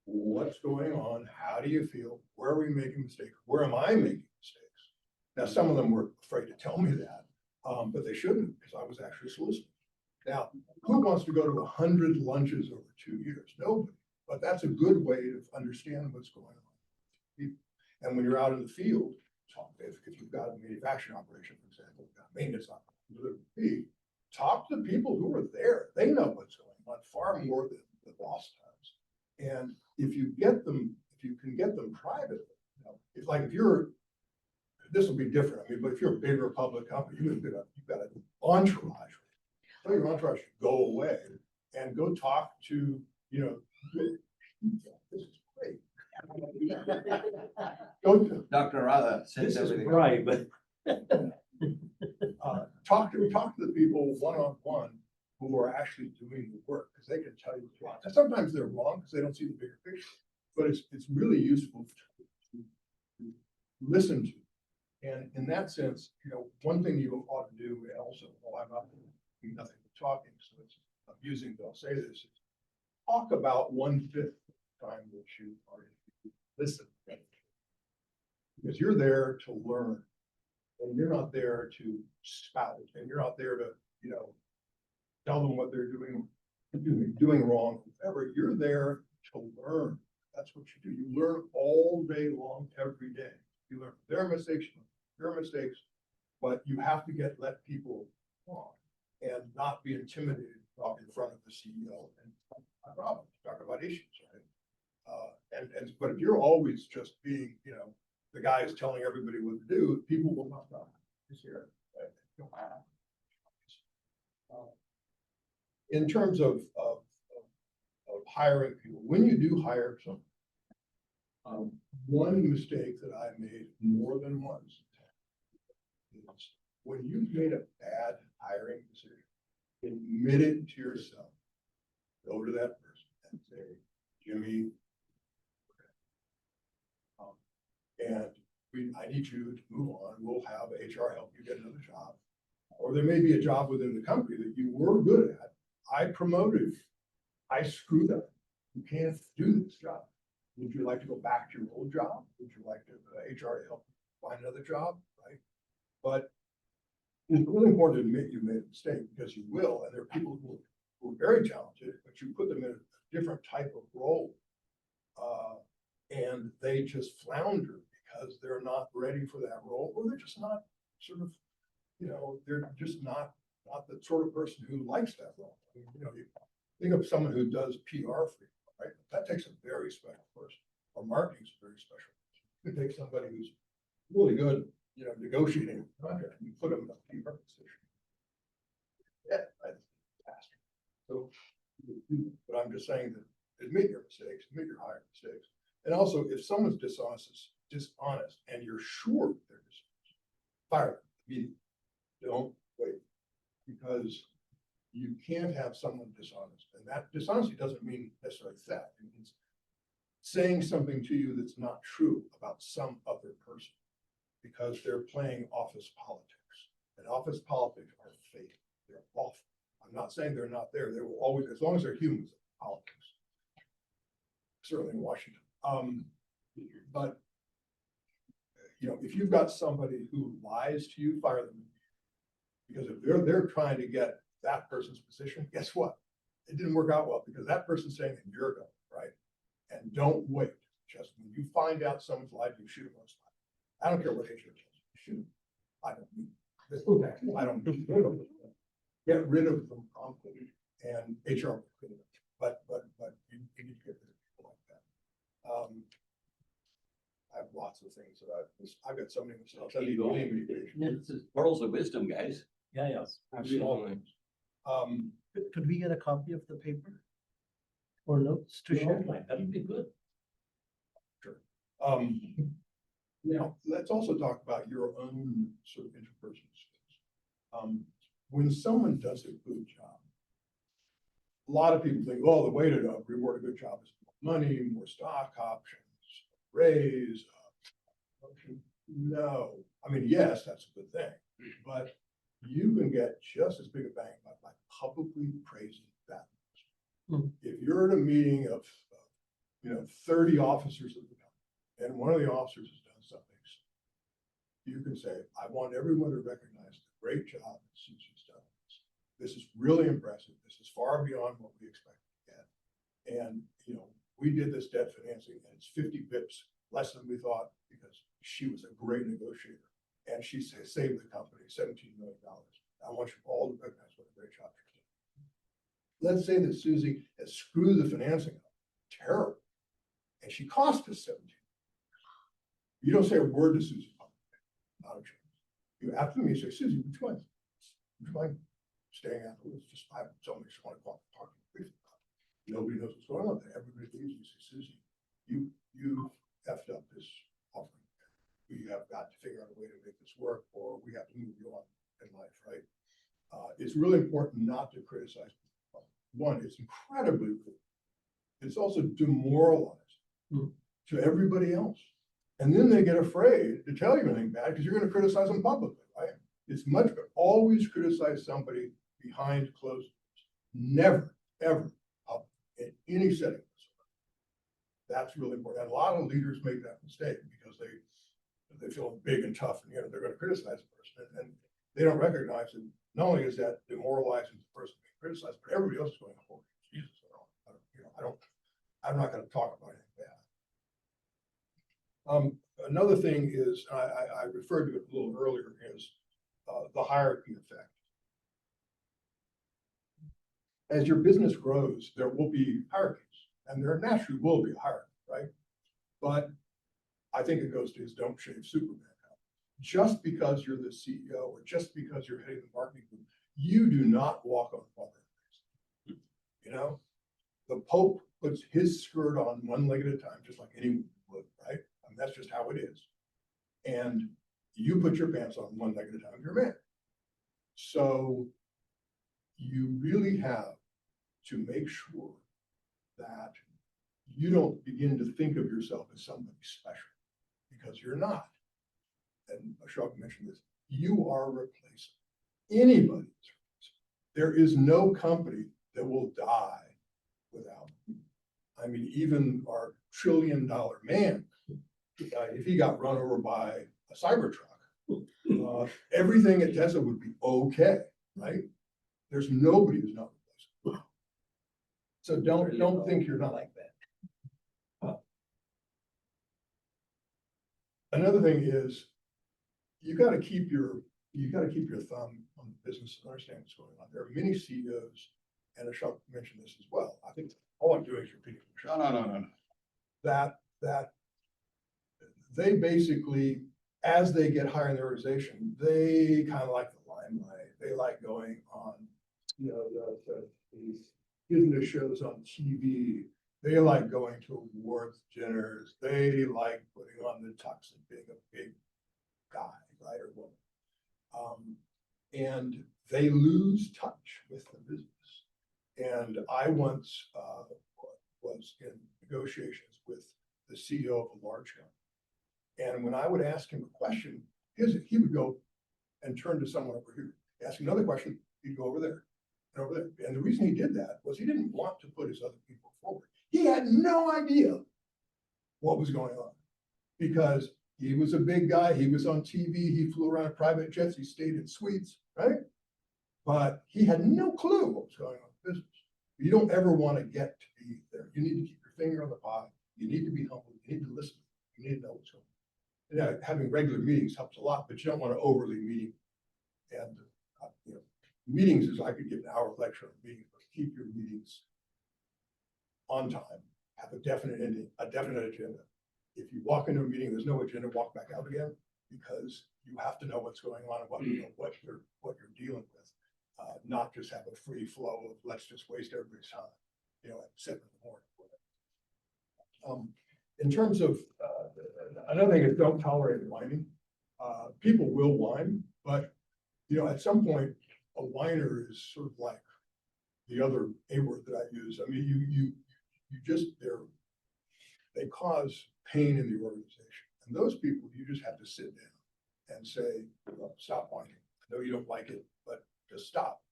what's going on? How do you feel? Where are we making mistakes? Where am I making mistakes? Now, some of them were afraid to tell me that, but they shouldn't, because I was actually soliciting. Now, who wants to go to 100 lunches over 2 years? Nobody. But that's a good way to understand what's going on. And when you're out in the field, if you've got a manufacturing operation, for example, you've got a maintenance operation, talk to the people who are there. They know what's going on. want far more than the boss does. And if you get them, if you can get them privately, you know, if like if you're, this will be different. I mean, but if you're a bigger public company, you've got an entourage. Tell your entourage to go away and go talk to, you know, this is great. Go to, Dr. Rada This says is everything. bribe. talk to the people one-on-one who are actually doing the work, because they can tell you what's wrong. And sometimes they're wrong because they don't see the bigger picture, but it's really useful to listen to. And in that sense, you know, one thing you ought to do, and also, well, I'm not doing nothing but talking, so it's amusing that I'll say this, is talk about 1/5 the time that you are listening. Because you're there to learn, and you're not there to spout, and you're not there to, you know, tell them what they're doing wrong, whatever. You're there to learn. That's what you do. You learn all day long, every day. You learn their mistakes, your mistakes, but you have to let people talk and not be intimidated talk in front of the CEO and problems, talk about issues, right? But if you're always just being, you know, the guy is telling everybody what to do, people will not talk. In terms of hiring people, when you do hire someone, one mistake that I made more than once is when you've made a bad hiring decision, admit it to yourself. Go to that person and say, Jimmy, and I need you to move on. We'll have HR help you get another job. Or there may be a job within the company that you were good at. I promoted you. I screwed up. You can't do this job. Would you like to go back to your old job? Would you like to HR to help you find another job? Right. But it's really important to admit you made a mistake, because you will. And there are people who are very talented, but you put them in a different type of role. And they just flounder because they're not ready for that role, or they're just not sort of, you know, they're just not the sort of person who likes that role. I mean, you know, you think of someone who does PR for you, right? That takes a very special person, or marketing is a very special person. You could take somebody who's really good, you know, negotiating a contract, and you put them in a PR position. Yeah, that's faster. So, but I'm just saying that admit your mistakes, admit your hiring mistakes. And also, if someone's dishonest, and you're sure they're dishonest, fire them immediately. Don't wait, because you can't have someone dishonest, and that dishonesty doesn't mean necessarily theft. It means saying something to you that's not true about some other person, because they're playing office politics, and office politics are fake. They're awful. I'm not saying they're not there. They will always, as long as they're humans, politics. Certainly in Washington. But you know, if you've got somebody who lies to you, fire them. Because if they're trying to get that person's position, guess what? It didn't work out well, because that person's saying that you're going, right? And don't wait. Just when you find out someone's lied, you shoot them on spot. I don't care what age it is. Shoot them. I don't need this. I don't need them. Get rid of them promptly, and HR will clean it up. But you need to get rid of people like that. I have lots of things that I've got so many mistakes. I need to believe me. This is pearls of wisdom, guys. Yeah, yeah. Absolutely. Could we get a copy of the paper? Or notes to share? That would be good. Now, let's also talk about your own sort of interpersonal skills. When someone does a good job, a lot of people think, oh, the way to reward a good job is more money, more stock options, raise, promotion. No, I mean, yes, that's a good thing, but you can get just as big a bang by publicly praising that person. If you're at a meeting of, you know, 30 officers of the company, and one of the officers has done something, you can say, I want everyone to recognize the great job that Susie's done. This is really impressive. This is far beyond what we expected to get. And, you know, we did this debt financing, and it's 50 bips less than we thought, because she was a great negotiator, and she saved the company $17 million. I want you all to recognize what a great job she's done. let's say that Susie has screwed the financing up, terrible, and she cost us 17. You don't say a word to Susie, not a chance. You after me say, Susie, would you mind staying afterwards? Just I somebody just want to talk briefly about it. Nobody knows what's going on there. Everybody leaves. You say, Susie, you effed up this offering. We have got to figure out a way to make this work, or we have to move you on in life, right? It's really important not to criticize people. One, it's incredibly rude. It's also demoralizing to everybody else. And then they get afraid to tell you anything bad because you're going to criticize them publicly, right? It's much better. Always criticize somebody behind closed doors. Never, ever public in any setting. That's really important. And a lot of leaders make that mistake because they feel big and tough, and they're going to criticize the person, and they don't recognize that not only is that demoralizing the person being criticized, but everybody else is going, oh, Jesus, I'm not going to talk about anything bad. Another thing is, I referred to it a little earlier, is the hierarchy effect. As your business grows, there will be hierarchies, and there naturally will be a hierarchy, right? But I think it goes to his don't shave Superman out. Just because you're the CEO or just because you're heading the marketing group, you do not walk on water. You know, the Pope puts his skirt on one leg at a time, just like anyone would, right? I mean, that's just how it is. And you put your pants on one leg at a time, you're a man. So you really have to make sure that you don't begin to think of yourself as somebody special, because you're not. And Ashok mentioned this, you are replaceable. Anybody's replaceable. There is no company that will die without you. I mean, even our $1 trillion man, if he got run over by a Cybertruck, everything at Tesla would be okay, right? There's nobody who's not replaceable. So don't think you're not like that. Another thing is you got to keep your thumb on the business and understand what's going on. There are many CEOs, and Ashok mentioned this as well. I think all I'm doing is repeating. No. That they basically, as they get higher in the organization, they kind of like the limelight. They like going on, these business shows on TV. They like going to awards dinners. They like putting on the tux and being a big guy, right, or woman. And they lose touch with the business. And I once was in negotiations with the CEO of a large company. And when I would ask him a question, he would go and turn to someone over here. Ask another question, he'd go over there and over there. And the reason he did that was he didn't want to put his other people forward. He had no idea what was going on because he was a big guy. He was on TV. He flew around private jets. He stayed in suites, right? But he had no clue what was going on in business. You don't ever want to get to be there. You need to keep your finger on the pie. You need to be humble. You need to listen. You need to know what's going on. And having regular meetings helps a lot, but you don't want to overly meeting. And meetings is I could give an hour lecture on meetings, but keep your meetings on time. Have a definite ending, a definite agenda. If you walk into a meeting, there's no agenda, walk back out again, because you have to know what's going on and what you're dealing with. Not just have a free flow of let's just waste everybody's time, at 7 a.m. In terms of another thing is don't tolerate whining. People will whine, but at some point a whiner is sort of like the other A word that I use. I mean, they cause pain in the organization, and those people you just have to sit down and say, stop whining. I know you don't like it, but just stop.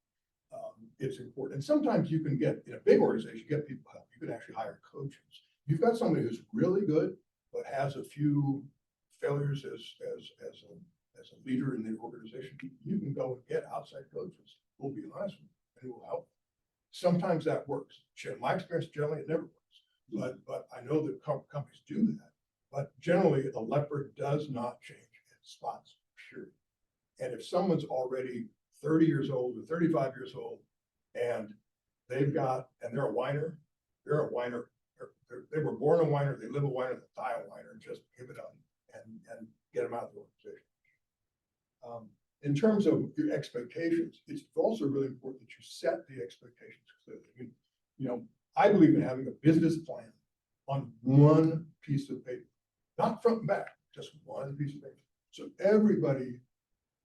It's important. And sometimes you can get, in a big organization, you get people help. You can actually hire coaches. You've got somebody who's really good, but has a few failures as a leader in the organization. You can go and get outside coaches who will be honest with you and who will help. Sometimes that works. In my experience, generally it never works. But I know that companies do that. But generally, a leopard does not change its spots, period. And if someone's already 30 years old or 35 years old, and they've got, and they're a whiner, they were born a whiner, they live a whiner, they die a whiner, just give it up and get them out of the organization. In terms of your expectations, it's also really important that you set the expectations clearly. I mean, you know, I believe in having a business plan on one piece of paper, not front and back, just one piece of paper. So everybody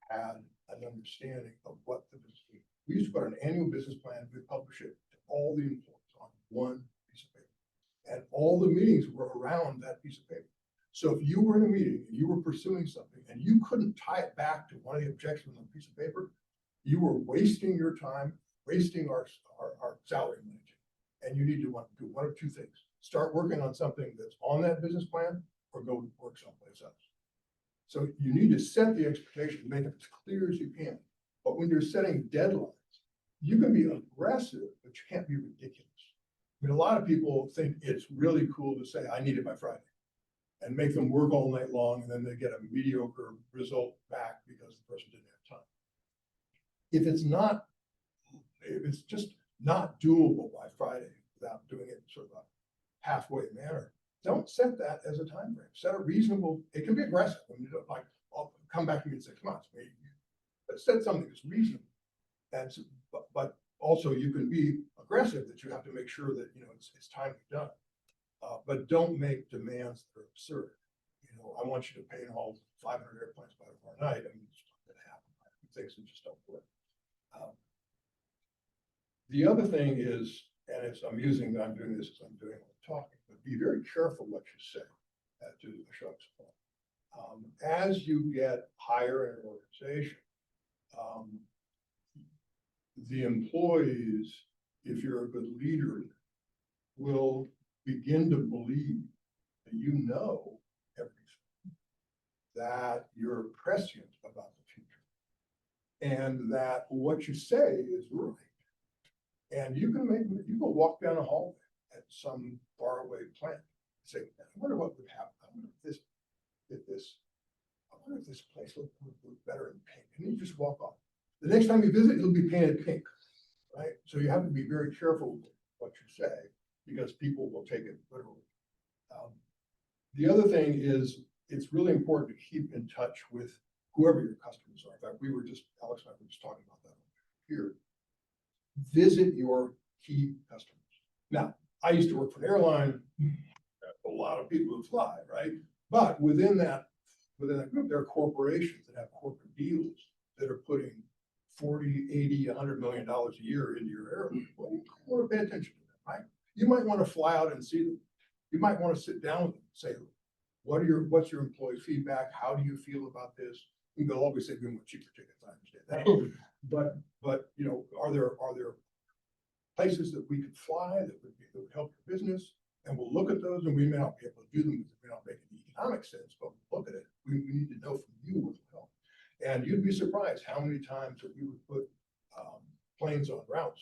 had an understanding of what the business was. We used to put an annual business plan, we publish it to all the employees on one piece of paper. And all the meetings were around that piece of paper. So if you were in a meeting and you were pursuing something and you couldn't tie it back to one of the objectives on a piece of paper, you were wasting your time, wasting our salary money. And you need to do one of two things. Start working on something that's on that business plan or go work someplace else. So you need to set the expectation, make it as clear as you can. But when you're setting deadlines, you can be aggressive, but you can't be ridiculous. I mean, a lot of people think it's really cool to say, I need it by Friday, and make them work all night long, and then they get a mediocre result back because the person didn't have time. If it's just not doable by Friday without doing it in sort of a halfway manner, don't set that as a time frame. Set a reasonable, it can be aggressive when you don't like, I'll come back to me in 6 months, maybe. But set something that's reasonable. And so, but also you can be aggressive that you have to make sure that, you know, it's time to be done. But don't make demands that are absurd. You know, I want you to paint all 500 airplanes by tomorrow night. I mean, it's not going to happen. Things that just don't work. The other thing is, and it's amusing that I'm doing this as I'm doing all the talking, but be very careful what you say to Ashok's point. As you get higher in an organization, the employees, if you're a good leader, will begin to believe that you know everything, that you're prescient about the future, and that what you say is right. And you can go walk down a hallway at some faraway plant and say, I wonder what would happen. I wonder if this place looked better in pink. And you just walk off. The next time you visit, it'll be painted pink, right? So you have to be very careful with what you say because people will take it literally. The other thing is it's really important to keep in touch with whoever your customers are. In fact, Alex and I were just talking about that here. Visit your key customers. Now, I used to work for an airline, a lot of people who fly, right? But within that group, there are corporations that have corporate deals that are putting 40, 80, $100 million a year into your airline. Well, you want to pay attention to them, right? You might want to fly out and see them. You might want to sit down with them and say, what's your employee feedback? How do you feel about this? And they'll always say, we want cheaper tickets. I understand that. But you know, are there places that we could fly that would help your business? And we'll look at those, and we may not be able to do them because they may not make any economic sense, but we'll look at it. We need to know from you what will help. And you'd be surprised how many times that we would put planes on routes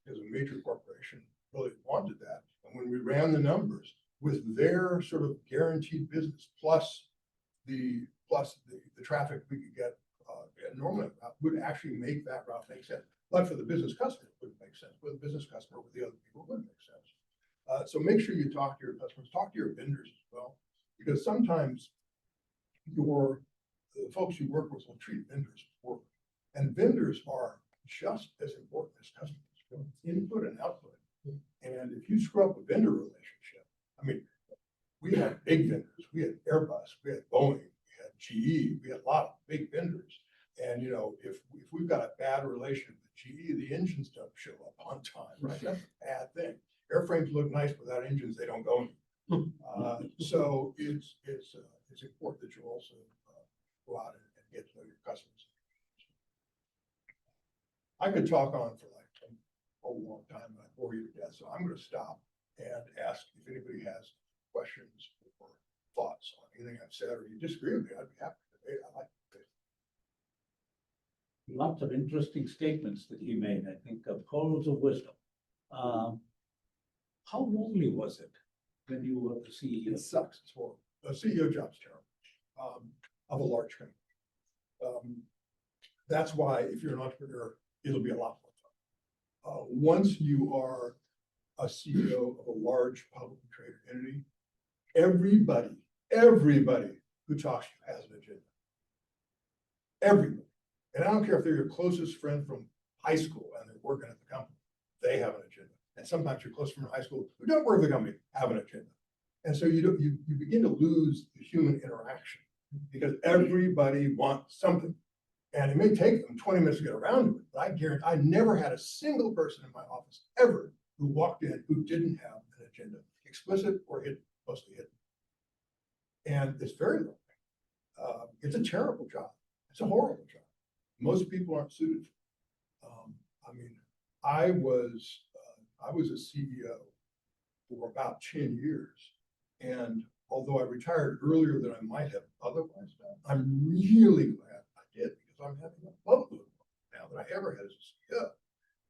because a major corporation really wanted that. And when we ran the numbers with their sort of guaranteed business plus the traffic we could get normally would actually make that route make sense. But for the business customer, it wouldn't make sense. For the business customer, with the other people, it wouldn't make sense. So make sure you talk to your customers, talk to your vendors as well, because sometimes the folks you work with will treat vendors poorly. And vendors are just as important as customers, input and output. And if you screw up a vendor relationship, I mean, we had big vendors, we had Airbus, we had Boeing, we had GE, we had a lot of big vendors. And you know, if we've got a bad relationship with GE, the engines don't show up on time, right? That's a bad thing. Airframes look nice without engines; they don't go anywhere. So it's important that you also go out and get to know your customers. I could talk on for like a long time, but I bore you to death. So I'm going to stop and ask if anybody has questions or thoughts on anything I've said, or you disagree with me. I'd be happy to debate. I like to debate. Lots of interesting statements that he made, I think, pearls of wisdom. How lonely was it when you were the CEO? It sucks. It's horrible. The CEO job's terrible of a large company. That's why if you're an entrepreneur, it'll be a lot more fun. Once you are a CEO of a large publicly traded entity, everybody who talks to you has an agenda. Everybody. And I don't care if they're your closest friend from high school and they're working at the company, they have an agenda. And sometimes your close friend from high school who don't work at the company have an agenda. And so you begin to lose the human interaction because everybody wants something. And it may take them 20 minutes to get around to it, but I guarantee I never had a single person in my office ever who walked in who didn't have an agenda, explicit or hidden, mostly hidden. And it's very lonely. It's a terrible job. It's a horrible job. Most people aren't suited. I mean, I was a CEO for about 10 years. And although I retired earlier than I might have otherwise done, I'm really glad I did because I'm having a boatload now that I ever had as a CEO.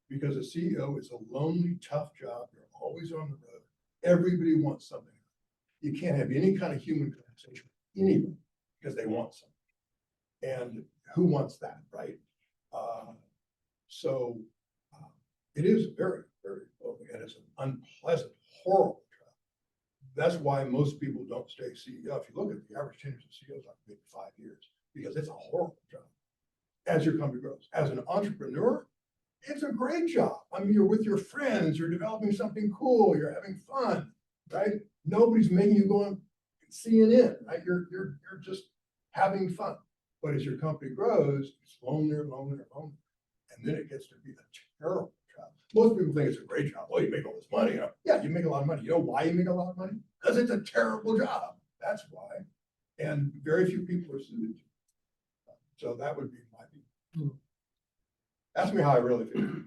Because a CEO is a lonely, tough job. You're always on the road. Everybody wants something. You can't have any kind of human conversation with anyone because they want something. And who wants that, right? So it is very, very lonely, and it's an unpleasant, horrible job. That's why most people don't stay CEO. If you look at the average tenure of CEOs, like maybe 5 years, because it's a horrible job. As your company grows, as an entrepreneur, it's a great job. I mean, you're with your friends, you're developing something cool, you're having fun, right? Nobody's making you go on CNN, right? You're just having fun. But as your company grows, it's lonelier, lonelier, lonelier. And then it gets to be a terrible job. Most people think it's a great job. Well, you make all this money. Yeah, you make a lot of money. You know why you make a lot of money? Because it's a terrible job. That's why. And very few people are suited to it. So that would be my view. Ask me how I really feel.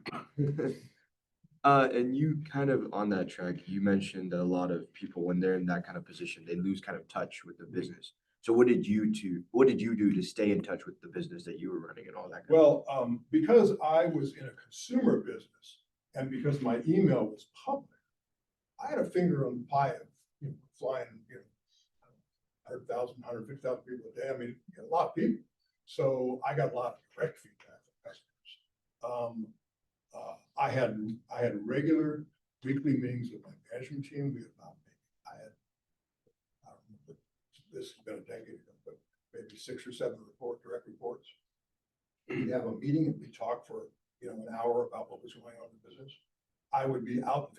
And you kind of on that track, you mentioned that a lot of people, when they're in that kind of position, they lose kind of touch with the business. So what did you do to stay in touch with the business that you were running and all that? Well, because I was in a consumer business and because my email was public, I had a finger on the pie of flying 100,000, 150,000 people a day. I mean, a lot of people. So I got a lot of direct feedback from customers. I had regular weekly meetings with my management team. We had about I don't know, this has been a decade ago, but maybe 6 or 7 direct reports. We'd have a meeting and we talk for an hour about what was going on in the business. I would be out.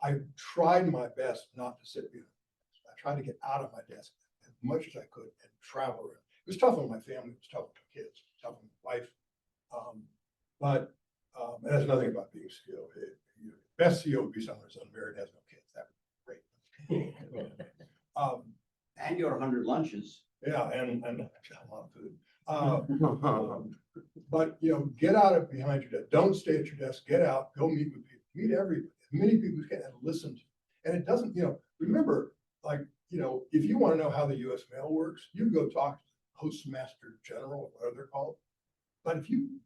I tried my best not to sit behind. I tried to get out of my desk as much as I could and travel around. It was tough on my family. It was tough on my kids. It was tough on my wife. But it has nothing about being CEO. Best CEO would be someone who's unmarried, has no kids. That would be great. And your 100 lunches. Yeah, and a lot of food. But get out of behind your desk. Don't stay at your desk. Get out. Go meet with people. Meet everybody. As many people as you can and listen to. And it doesn't. Remember, if you want to know how the U.S. mail works, you can go talk to the Postmaster General, whatever they're called. But if you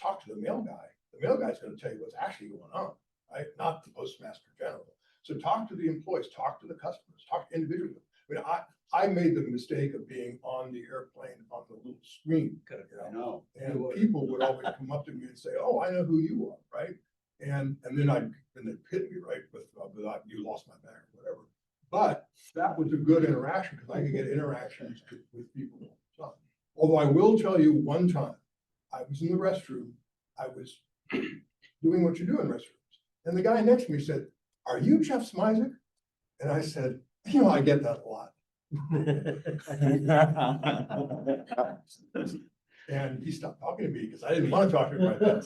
talk to the mail guy's going to tell you what's actually going on, right? Not the Postmaster General. So talk to the employees, talk to the customers, talk individually. I mean, I made the mistake of being on the airplane on the little screen. I know. And people would always come up to me and say, "Oh, I know who you are," right? And then they'd hit me right with you lost my bag or whatever. But that was a good interaction because I could get interactions with people all the time. Although I will tell you, one time I was in the restroom, I was doing what you do in restrooms, and the guy next to me said, "Are you Jeff Smizek?" And I said, I get that a lot. And he stopped talking to me because I didn't want to talk to him right then.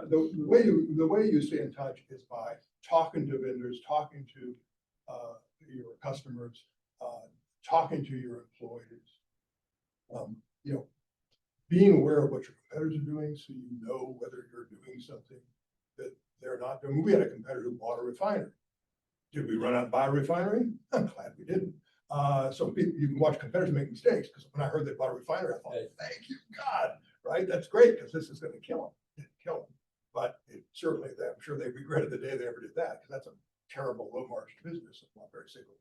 The way you stay in touch is by talking to vendors, talking to your customers, talking to your employees. Being aware of what your competitors are doing, so you know whether you're doing something that they're not doing. We had a competitor who bought a refinery. Did we run out and buy a refinery? I'm glad we didn't. So you can watch competitors make mistakes, because when I heard they bought a refinery, I thought, thank you, God, right? That's great, because this is going to kill them. But certainly, I'm sure they regretted the day they ever did that, because that's a terrible low margin business. It's not very cyclical.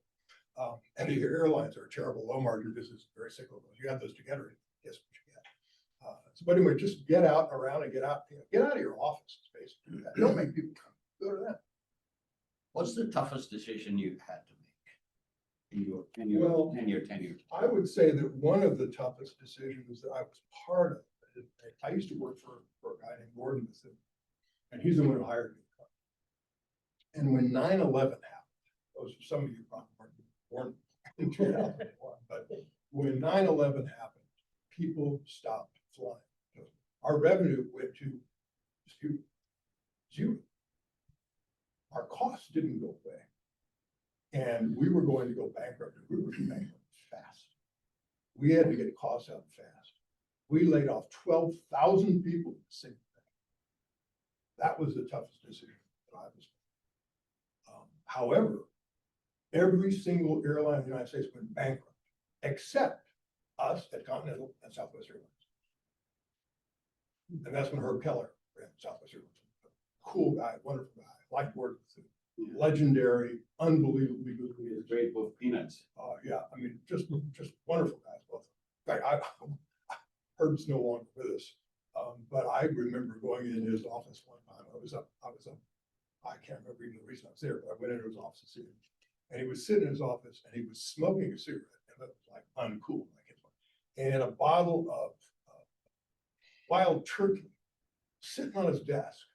And the airlines are a terrible low margin business, very cyclical. You add those together, and guess what you get? But anyway, just get out around and get out of your office, basically. Do that. Don't make people come, go to that. What's the toughest decision you've had to make in Well, your tenure? I would say that one of the toughest decisions that I was part of, I used to work for a guy named Gordon Bethune, and he's the one who hired me. And when 9/11 happened, those some of you probably weren't born in 2001, but when 9/11 happened, people stopped flying. Our revenue went to zero. Our costs didn't go away. And we were going to go bankrupt, and we were going bankrupt fast. We had to get costs out fast. We laid off 12,000 people in the same day. That was the toughest decision that I was. However, every single airline in the United States went bankrupt, except us at Continental and Southwest Airlines. And that's when Herb Keller ran Southwest Airlines. Cool guy, wonderful guy, liked working with him. Legendary, unbelievably good leaders. Great book, Peanuts. Yeah, I mean, just wonderful guys, both. In fact, Herb's no longer with us, but I remember going in his office one time. I was up. I can't remember even the reason I was there, but I went into his office to see him, and he was sitting in his office and he was smoking a cigarette, and it was like uncool, and a bottle of wild turkey sitting on his desk.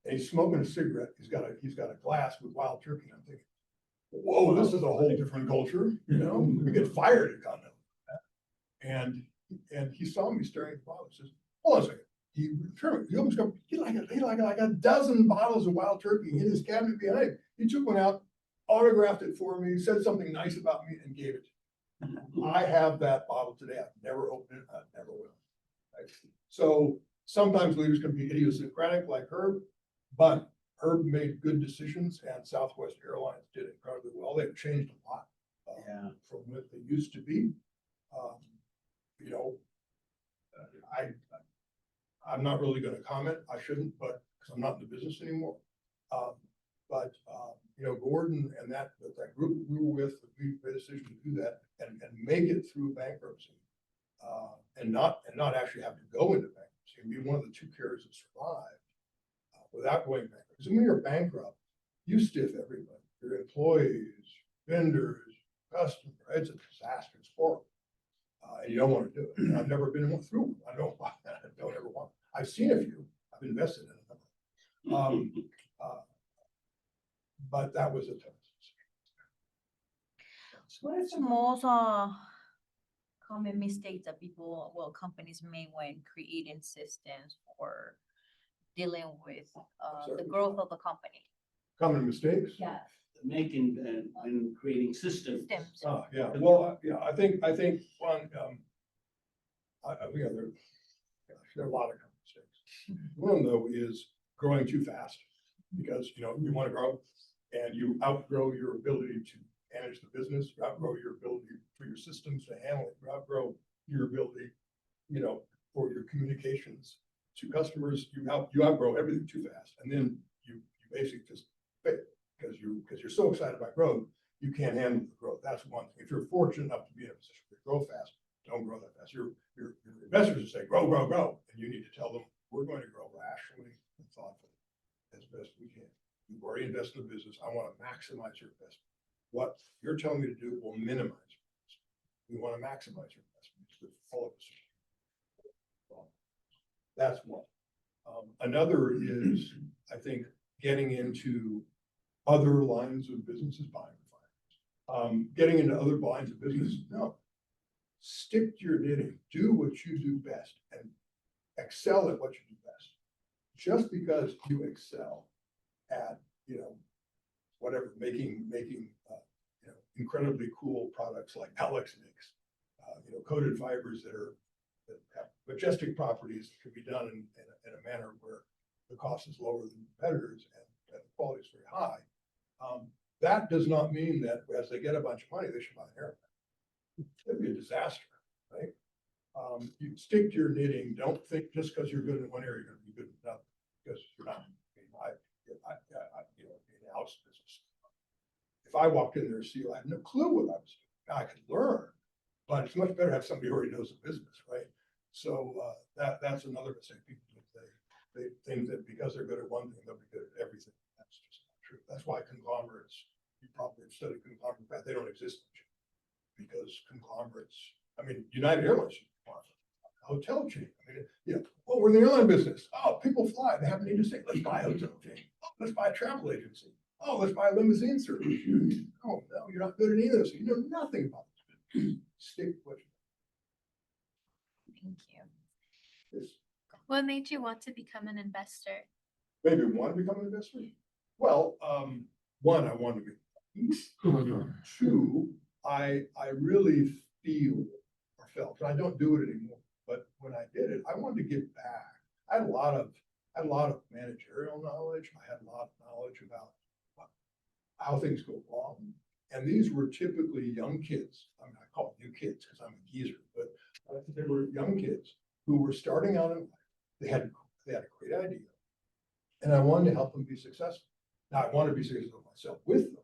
And he's smoking a cigarette. He's got a glass with wild turkey. And I'm thinking, whoa, this is a whole different culture. You know, we get fired at Continental. And he saw me staring at the bottle. He says, hold on a second. He almost got like a dozen bottles of wild turkey in his cabinet behind him. He took one out, autographed it for me, said something nice about me, and gave it to me. I have that bottle today. I've never opened it. I never will. Right? So sometimes leaders can be idiosyncratic like Herb. But Herb made good decisions, and Southwest Airlines did incredibly well. They've changed a lot from what they used to be. You know, I'm not really going to comment. I shouldn't, but because I'm not in the business anymore. You know, Gordon and that group we were with, we made a decision to do that and make it through bankruptcy, and not actually have to go into bankruptcy and be one of the two carriers that survived. Without going bankrupt. Because when you're bankrupt, you stiff everybody, your employees, vendors, customers. It's a disaster. It's horrible. And you don't want to do it. And I've never been through one. I don't ever want. I've seen a few. I've invested in a number. But that was a tough decision. What is the most common mistakes that companies make when creating systems or dealing with the growth of the company? Common mistakes? Yeah. Making and creating systems. Yeah. Well, yeah. I think one. There are a lot of common mistakes. One of them though is growing too fast, because you want to grow, and you outgrow your ability to manage the business. You outgrow your ability for your systems to handle it. You outgrow your ability, for your communications to customers. You outgrow everything too fast, and then you basically just fail because you're so excited about growth, you can't handle the growth. That's one thing. If you're fortunate enough to be in a position to grow fast, don't grow that fast. Your investors will say grow, and you need to tell them we're going to grow rationally and thoughtfully as best we can. You've already invested in the business. I want to maximize your investment. What you're telling me to do will minimize your investment. We want to maximize your investment. That's one. Another is, I think, getting into other lines of businesses, buying refiners. Getting into other lines of business, no. Stick to your knitting. Do what you do best and excel at what you do best. Just because you excel at, whatever, making incredibly cool products like Alex makes, coated fibers that have majestic properties that can be done in a manner where the cost is lower than competitors and the quality is very high. That does not mean that as they get a bunch of money, they should buy an airplane. It'd be a disaster, right? You stick to your knitting. Don't think just because you're good in one area, you're going to be good in another, because you're not. In the house business, if if I walked in there as CEO, I had no clue what I was doing. Now I could learn, but it's much better to have somebody who already knows the business, right? So, that's another mistake people do. They think that because they're good at one thing, they'll be good at everything. That's just not true. That's why conglomerates, you probably have studied conglomerates, but they don't exist. Because conglomerates, I mean, United Airlines, a hotel chain. I mean, you know, well, we're in the airline business. Oh, people fly. They have a need to say, let's buy a hotel chain. Oh, let's buy a travel agency. Oh, let's buy a limousine service. Oh, no, you're not good at either. So you know nothing about this. Stick with what Thank you. you. What made you want to become an investor? Maybe want to become an investor? Well, one, I wanted to be. Two, I really feel or felt, and I don't do it anymore, but when I did it, I wanted to give back. I had a lot of managerial knowledge. I had a lot of knowledge about how things go wrong. And these were typically young kids. I mean, I call them new kids because I'm a geezer, but they were young kids who were starting out in life. They had a great idea, and I wanted to help them be successful. Now, I wanted to be successful myself with them,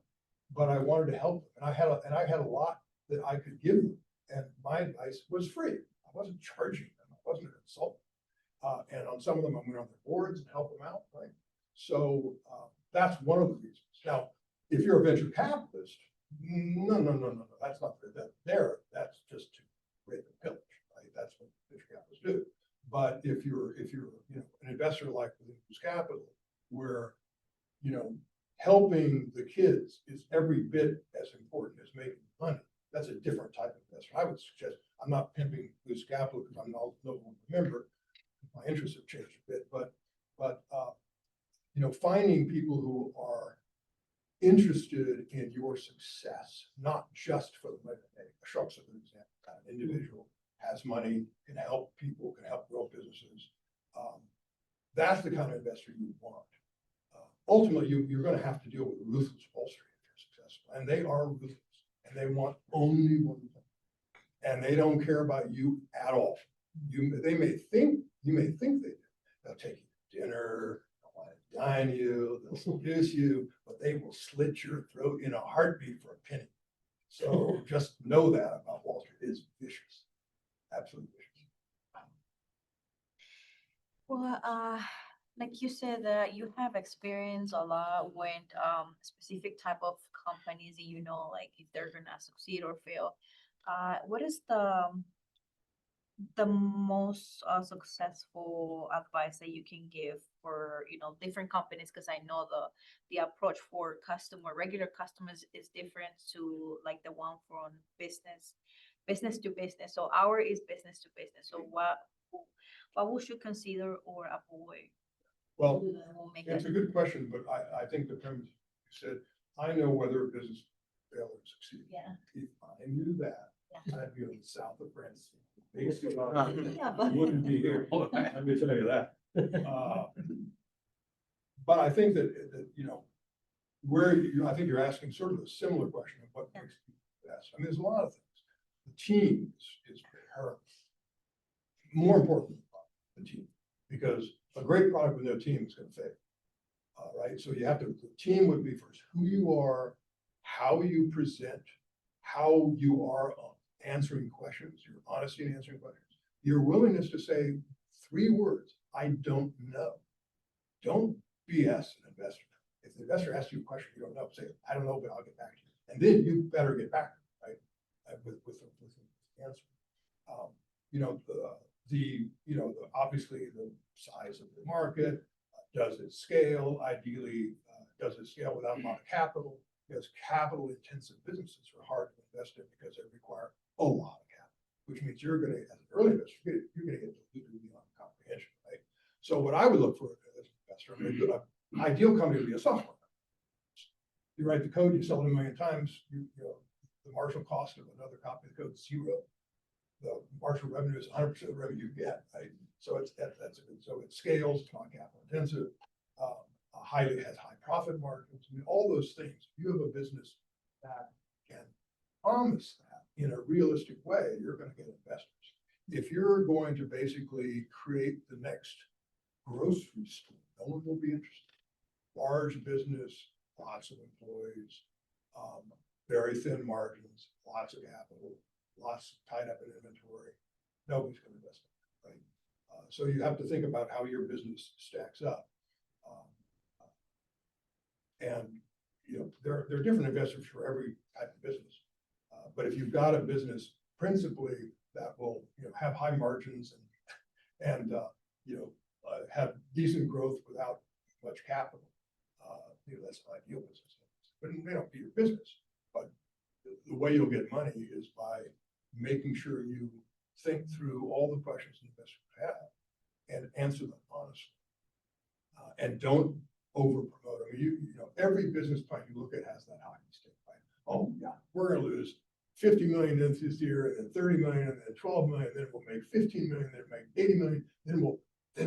but I wanted to help them, and I had a lot that I could give them, and my advice was free. I wasn't charging them. I wasn't a consultant. And on some of them, I went on their boards and helped them out, right? So that's one of the reasons. Now, if you're a venture capitalist, no, that's not that's just to rape and pillage, right? That's what venture capitalists do. But if you're an investor like Who's Capital, where helping the kids is every bit as important as making money, that's a different type of investor. I would suggest, I'm not pimping Who's Capital because I'm no longer a member. My interests have changed a bit, but finding people who are interested in your success, not just for the money. Ashok's a good example. An individual has money, can help people, can help grow businesses. That's the kind of investor you want. Ultimately, you're going to have to deal with ruthless Wall Street if you're successful, and they are ruthless, and they want only one thing, and they don't care about you at all. You may think they do. They'll take you to dinner, they'll want to dine you, they'll seduce you, but they will slit your throat in a heartbeat for a penny. So just know that about Wall Street. It's vicious, absolutely vicious. Well, like you said, you have experience a lot with specific type of companies, and like if they're gonna succeed or fail. What is the most successful advice that you can give for different companies? Because I know the approach for regular customers is different to like the one from business to business. So our is business to business. So what would you consider or avoid? Well, Will make it's it. a good question, but I think the premise you said, I know whether a business will fail or succeed. Yeah. If I knew that, Yeah. I'd be on the south of France. Yeah, but- Wouldn't be here. Let me tell you that. But I think that I think you're asking sort of a similar question of what makes people best. I mean, there's a lot of things. The team is paramount. More important than the team, because a great product with no team is going to fail. Right? So the team would be first, who you are, how you present, how you are answering questions, your honesty in answering questions, your willingness to say 3 words, I don't know. Don't BS an investor. If the investor asks you a question you don't know, say, I don't know, but I'll get back to you. And then you better get back, right? With the answer. Obviously the size of the market, does it scale? Ideally, does it scale without a lot of capital? Because capital intensive businesses are hard to invest in because they require a lot of capital, which means you're going to, as an early investor, you're going to get diluted beyond comprehension, right? So what I would look for as an investor, an ideal company would be a software company. You write the code, you sell it 1 million times, the marginal cost of another copy of the code is 0. The marginal revenue is 100% of the revenue you get, right? So so it scales, it's not capital intensive, has high profit margins. I mean, all those things. You have a business that can promise that in a realistic way, you're going to get investors. If you're going to basically create the next grocery store, no one will be interested. Large business, lots of employees, Very thin margins, lots of capital, lots tied up in inventory. Nobody's gonna invest in it, right? So you have to think about how your business stacks up. And, you know, there are different investors for every type of business. But if you've got a business principally that will, you know, have high margins and you know, have decent growth without much capital, you know, that's an ideal business. But it may not be your business, but the way you'll get money is by making sure you think through all the questions investors have and answer them honestly. And don't over promote. I mean, you know, every business plan you look at has that hockey stick, right? Oh, yeah, we're gonna lose 50 million this year, and then 30 million, and then 12 million, then we'll make 15 million, then make 80 million, then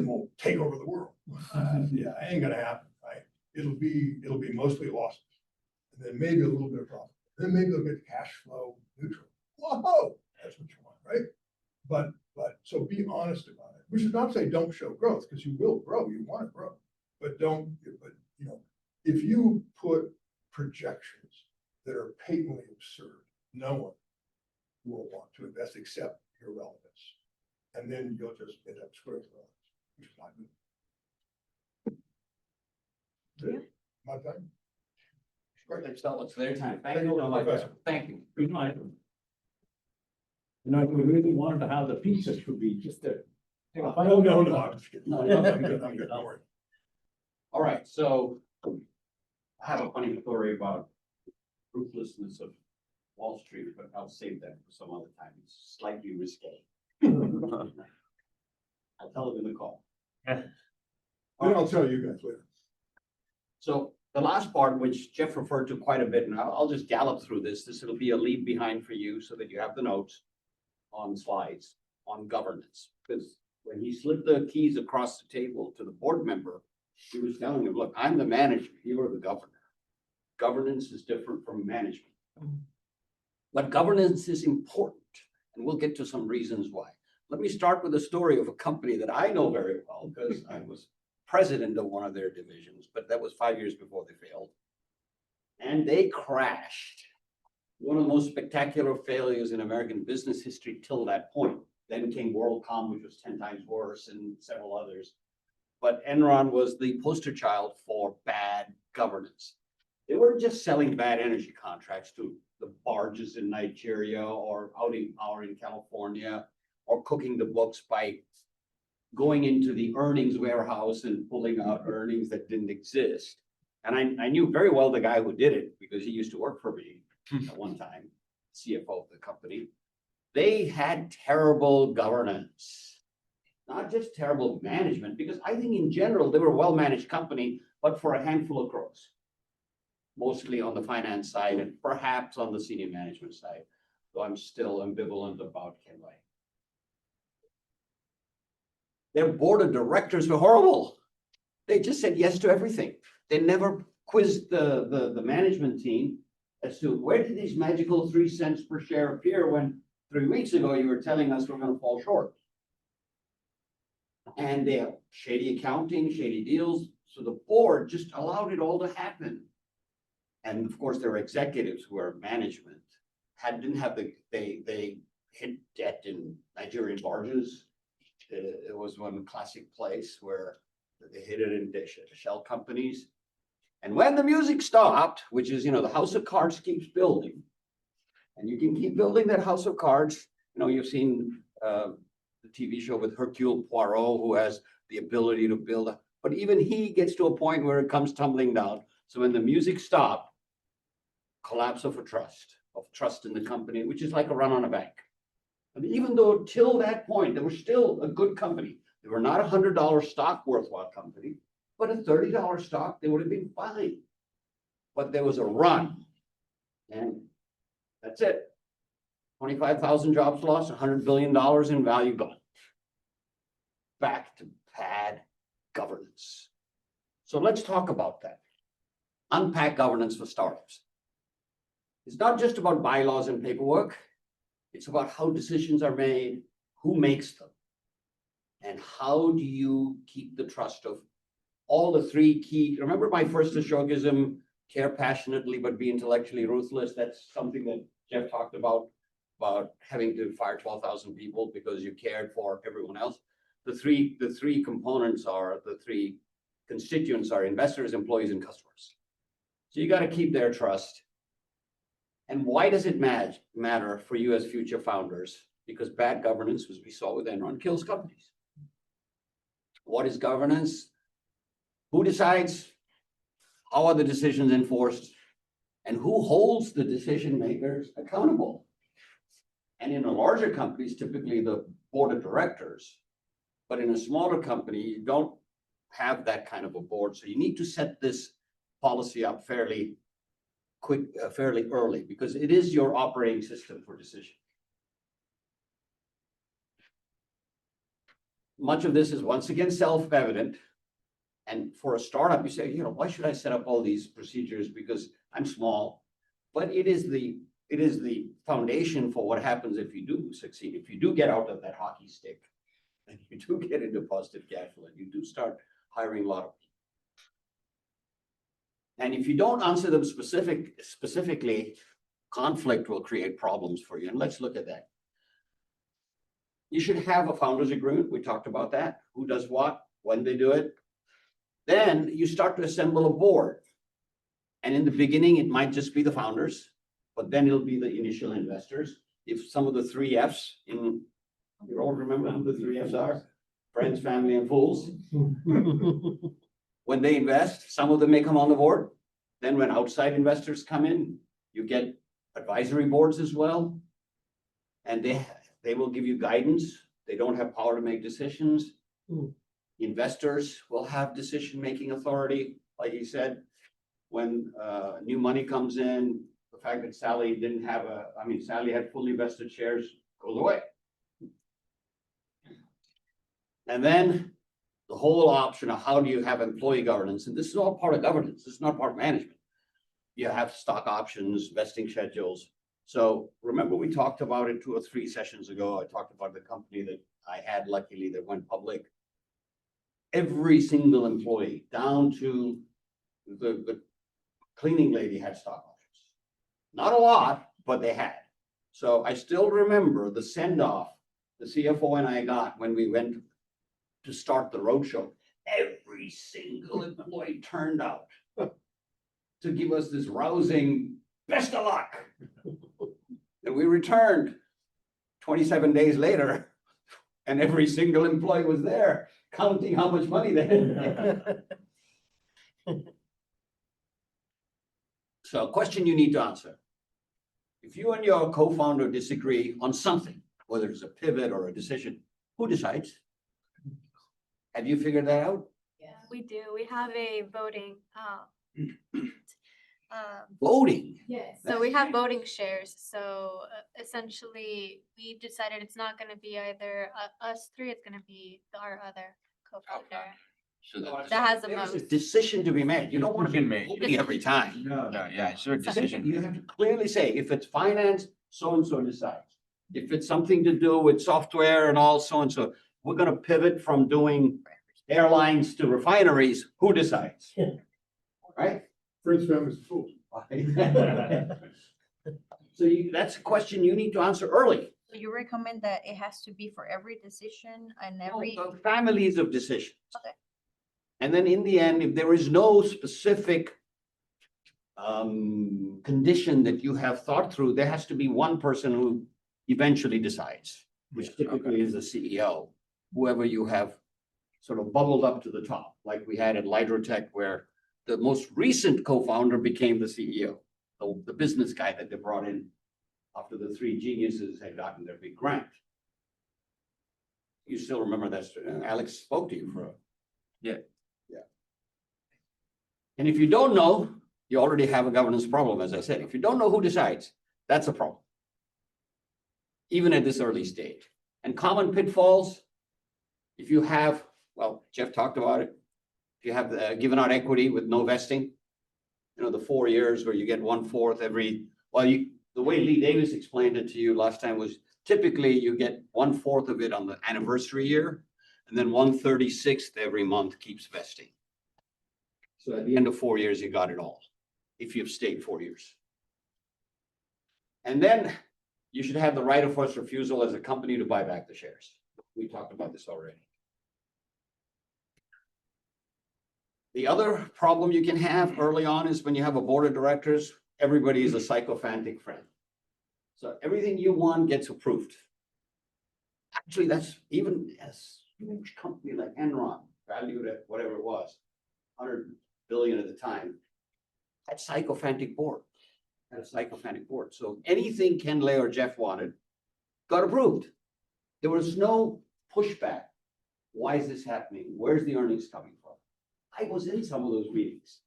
we'll take over the world. Yeah, ain't gonna happen, right? It'll be mostly losses, and then maybe a little bit of profit. Then maybe they'll get cash flow neutral. Whoa, that's what you want, right? But so be honest about it, which is not to say don't show growth, because you will grow, you want to grow. But you know, if you put projections that are patently absurd, no one will want to invest except your relevance. And then you'll just end up screwing relevance, which is not good. Yeah. My time? Great, thanks, fellas, for their time. Thank Thank you. you, Professor. Thank you. Good night. You know, if we really wanted to have the pizza, should be just a. No, I'm I'm just kidding. No, I'm good, don't worry. All right, so I have a funny story about ruthlessness of Wall Street, but I'll save that for some other time. It's slightly risque. I'll tell it in the call. Then I'll tell you guys later. So the last part, which Jeff referred to quite a bit, and I'll just gallop through this. This will be a leave behind for you so that you have the notes on slides on governance. Because when he slipped the keys across the table to the board member, he was telling him, look, I'm the manager, you are the governor. Governance is different from management. But governance is important, and we'll get to some reasons why. Let me start with a story of a company that I know very well, because I was president of one of their divisions, but that was 5 years before they failed. And they crashed. One of the most spectacular failures in American business history till that point. Then came WorldCom, which was 10 times worse, and several others. But Enron was the poster child for bad governance. They weren't just selling bad energy contracts to the barges in Nigeria or outing power in California, or cooking the books by going into the earnings warehouse and pulling out earnings that didn't exist. And I knew very well the guy who did it because he used to work for me at one time, CFO of the company. They had terrible governance, not just terrible management, because I think in general, they were a well-managed company, but for a handful of crooks, mostly on the finance side and perhaps on the senior management side, though I'm still ambivalent about Kenway. Their board of directors were horrible. They just said yes to everything. They never quizzed the management team as to where did these magical 3 cents per share appear when 3 weeks ago you were telling us we're going to fall short. And they have shady accounting, shady deals. So the board just allowed it all to happen. And of course, there were executives who were management, didn't have they hid debt in Nigerian barges. It was one classic place where they hid it in shell companies. And when the music stopped, which is, the house of cards keeps building, and you can keep building that house of cards. You've seen the TV show with Hercule Poirot, who has the ability to build, but even he gets to a point where it comes tumbling down. So when the music stopped, collapse of trust in the company, which is like a run on a bank. And even though till that point, they were still a good company. They were not $100 stock worthwhile company, but a $30 stock, they would have been fine. But there was a run, and that's it. 25,000 jobs lost, $100 billion in value gone. Back to bad governance. So let's talk about that. Unpack governance for startups. It's not just about bylaws and paperwork. It's about how decisions are made, who makes them, and how do you keep the trust of all the 3 key. Remember my first Ashokism, care passionately, but be intellectually ruthless. That's something that Jeff talked about having to fire 12,000 people because you cared for everyone else. The three components are, the three constituents are investors, employees, and customers. So you got to keep their trust. And why does it matter for you as future founders? Because bad governance, as we saw with Enron, kills companies. What is governance? Who decides? How are the decisions enforced? And who holds the decision makers accountable? And in a larger companies, typically the board of directors. But in a smaller company, you don't have that kind of a board. So you need to set this policy up fairly early, because it is your operating system for decision. Much of this is once again self-evident. And for a startup, you say, you know, why should I set up all these procedures? Because I'm small. But it is the foundation for what happens if you do succeed. If you do get out of that hockey stick, and you do get into positive cash flow, and you do start hiring a lot of people. And if you don't answer them specifically, conflict will create problems for you. And let's look at that. You should have a founder's agreement. We talked about that. Who does what, when they do it. Then you start to assemble a board. And in the beginning, it might just be the founders, but then it'll be the initial investors. If some of the 3 F's you all remember who the 3 F's are? Friends, family, and fools. When they invest, some of them may come on the board. Then when outside investors come in, you get advisory boards as well. And they will give you guidance. They don't have power to make decisions. Investors will have decision-making authority. Like you said, when new money comes in, the fact that Sally had fully vested shares goes away. And then the whole option of how do you have employee governance, and this is all part of governance, this is not part of management. You have stock options, vesting schedules. So remember we talked about it 2 or 3 sessions ago. I talked about the company that I had luckily that went public. Every single employee, down to the cleaning lady, had stock options. Not a lot, but they had. So I still remember the send-off the CFO and I got when we went to start the roadshow. Every single employee turned out to give us this rousing best of luck. And we returned 27 days later, and every single employee was there counting how much money they had. So a question you need to answer. If you and your co-founder disagree on something, whether it's a pivot or a decision, who decides? Have you figured that out? Yeah, we do. We have a voting, Voting. yes, so we have voting shares. So essentially, we decided it's not gonna be either us 3, it's gonna be our other co-founder. So That has the there's a most. decision to be made. You don't want to be Decision made. voting every time. No, yeah, it's a decision. You have to clearly say, if it's finance, so-and-so decides. If it's something to do with software and all, so-and-so, we're gonna pivot from doing airlines to refineries, who decides? Right? Friends, families, and fools. So that's a question you need to answer early. So you recommend that it has to be for every decision and every, The families of decisions. Okay. And then in the end, if there is no specific condition that you have thought through, there has to be one person who eventually decides, which typically is the CEO, whoever you have sort of bubbled up to the top, like we had at Lidrotech, where the most recent co-founder became the CEO, the business guy that they brought in after the 3 geniuses had gotten their big grant. You still remember that? Alex spoke to you for. Yeah. And if you don't know, you already have a governance problem, as I said. If you don't know who decides, that's a problem. Even at this early stage. And common pitfalls, if you have, well, Jeff talked about it. If you have given out equity with no vesting, you know, the 4 years where you get 1/4 every, the way Lee Davis explained it to you last time was typically you get 1/4 of it on the anniversary year, and then 1/36 every month keeps vesting. So at the end of 4 years, you got it all. if you've stayed 4 years. And then you should have the right of first refusal as a company to buy back the shares. We talked about this already. The other problem you can have early on is when you have a board of directors, everybody is a sycophantic friend. So everything you want gets approved. Actually, that's even as huge company like Enron, valued at whatever it was, 100 billion at the time, had sycophantic board, had a sycophantic board. So anything Ken Lay or Jeff wanted got approved. There was no pushback. Why is this happening? Where's the earnings coming from? I was in some of those meetings.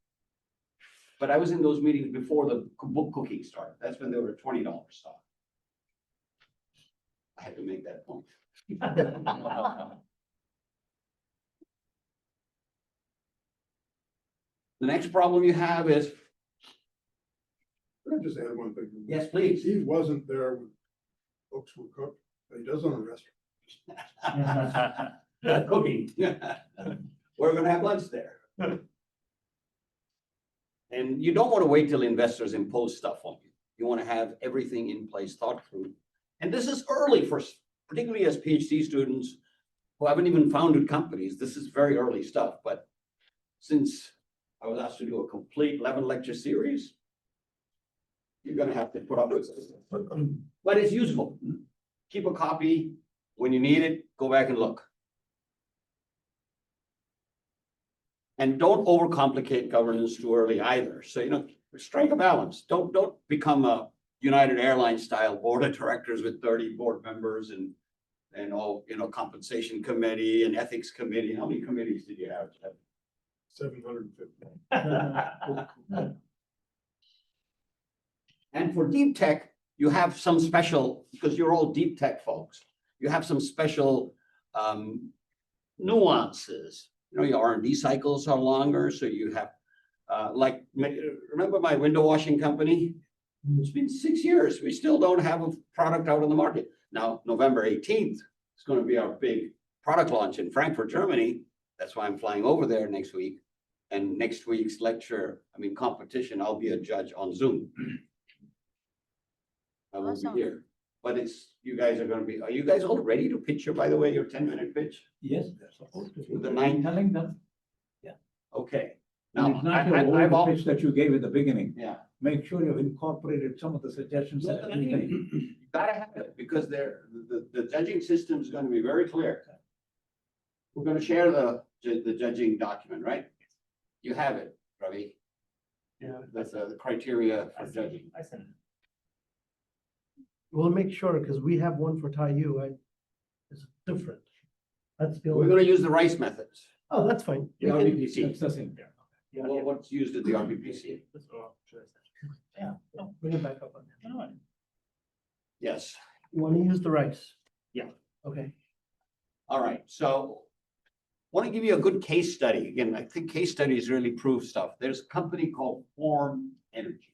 But I was in those meetings before the book cooking started. That's when they were $20 stock. I had to make that point. The next problem you have is, Can I just add one thing? yes, please. He wasn't there when books were cooked, but he does own a restaurant. Cooking. We're gonna have lunch there. And you don't want to wait till investors impose stuff on you. You want to have everything in place, thought through. And this is early for, particularly as PhD students who haven't even founded companies. This is very early stuff, but since I was asked to do a complete 11 lecture series, you're gonna have to put up with it. But it's useful. Keep a copy. When you need it, go back and look. And don't overcomplicate governance too early either. So, strike a balance. Don't become a United Airlines style board of directors with 30 board members and all, compensation committee and ethics committee. How many committees did you have? 750. And for deep tech, you have some special, because you're all deep tech folks, you have some special nuances. Your R&D cycles are longer, so you have, remember my window washing company? It's been 6 years. We still don't have a product out on the market. Now, November 18th is going to be our big product launch in Frankfurt, Germany. That's why I'm flying over there next week. And next week's competition, I'll be a judge on Zoom. I won't be Awesome. here. But are you guys all ready to pitch by the way, your 10-minute pitch? Yes, they're supposed to. With the nine- Telling them. Okay. And Now, it's not your I've old always, pitch that you gave at the beginning. yeah. Make sure you've incorporated some of the suggestions that we made. You gotta have it, because the judging system is gonna be very clear. We're gonna share the judging document, right? You have it, Ravi. Yeah. That's the criteria for judging. I sent it. We'll make sure, because we have one for Taiyu, it's different. That's the We're only, gonna use the Rice methods, oh, that's fine. the We can- RBPC. That's the same. Yeah, Well, what's used at the RBPC? should I send it? Yeah, no, bring it back up on that. Yes. You want to use the rice? Yeah. Okay. All right, so want to give you a good case study. Again, I think case studies really prove stuff. There's a company called Form Energy.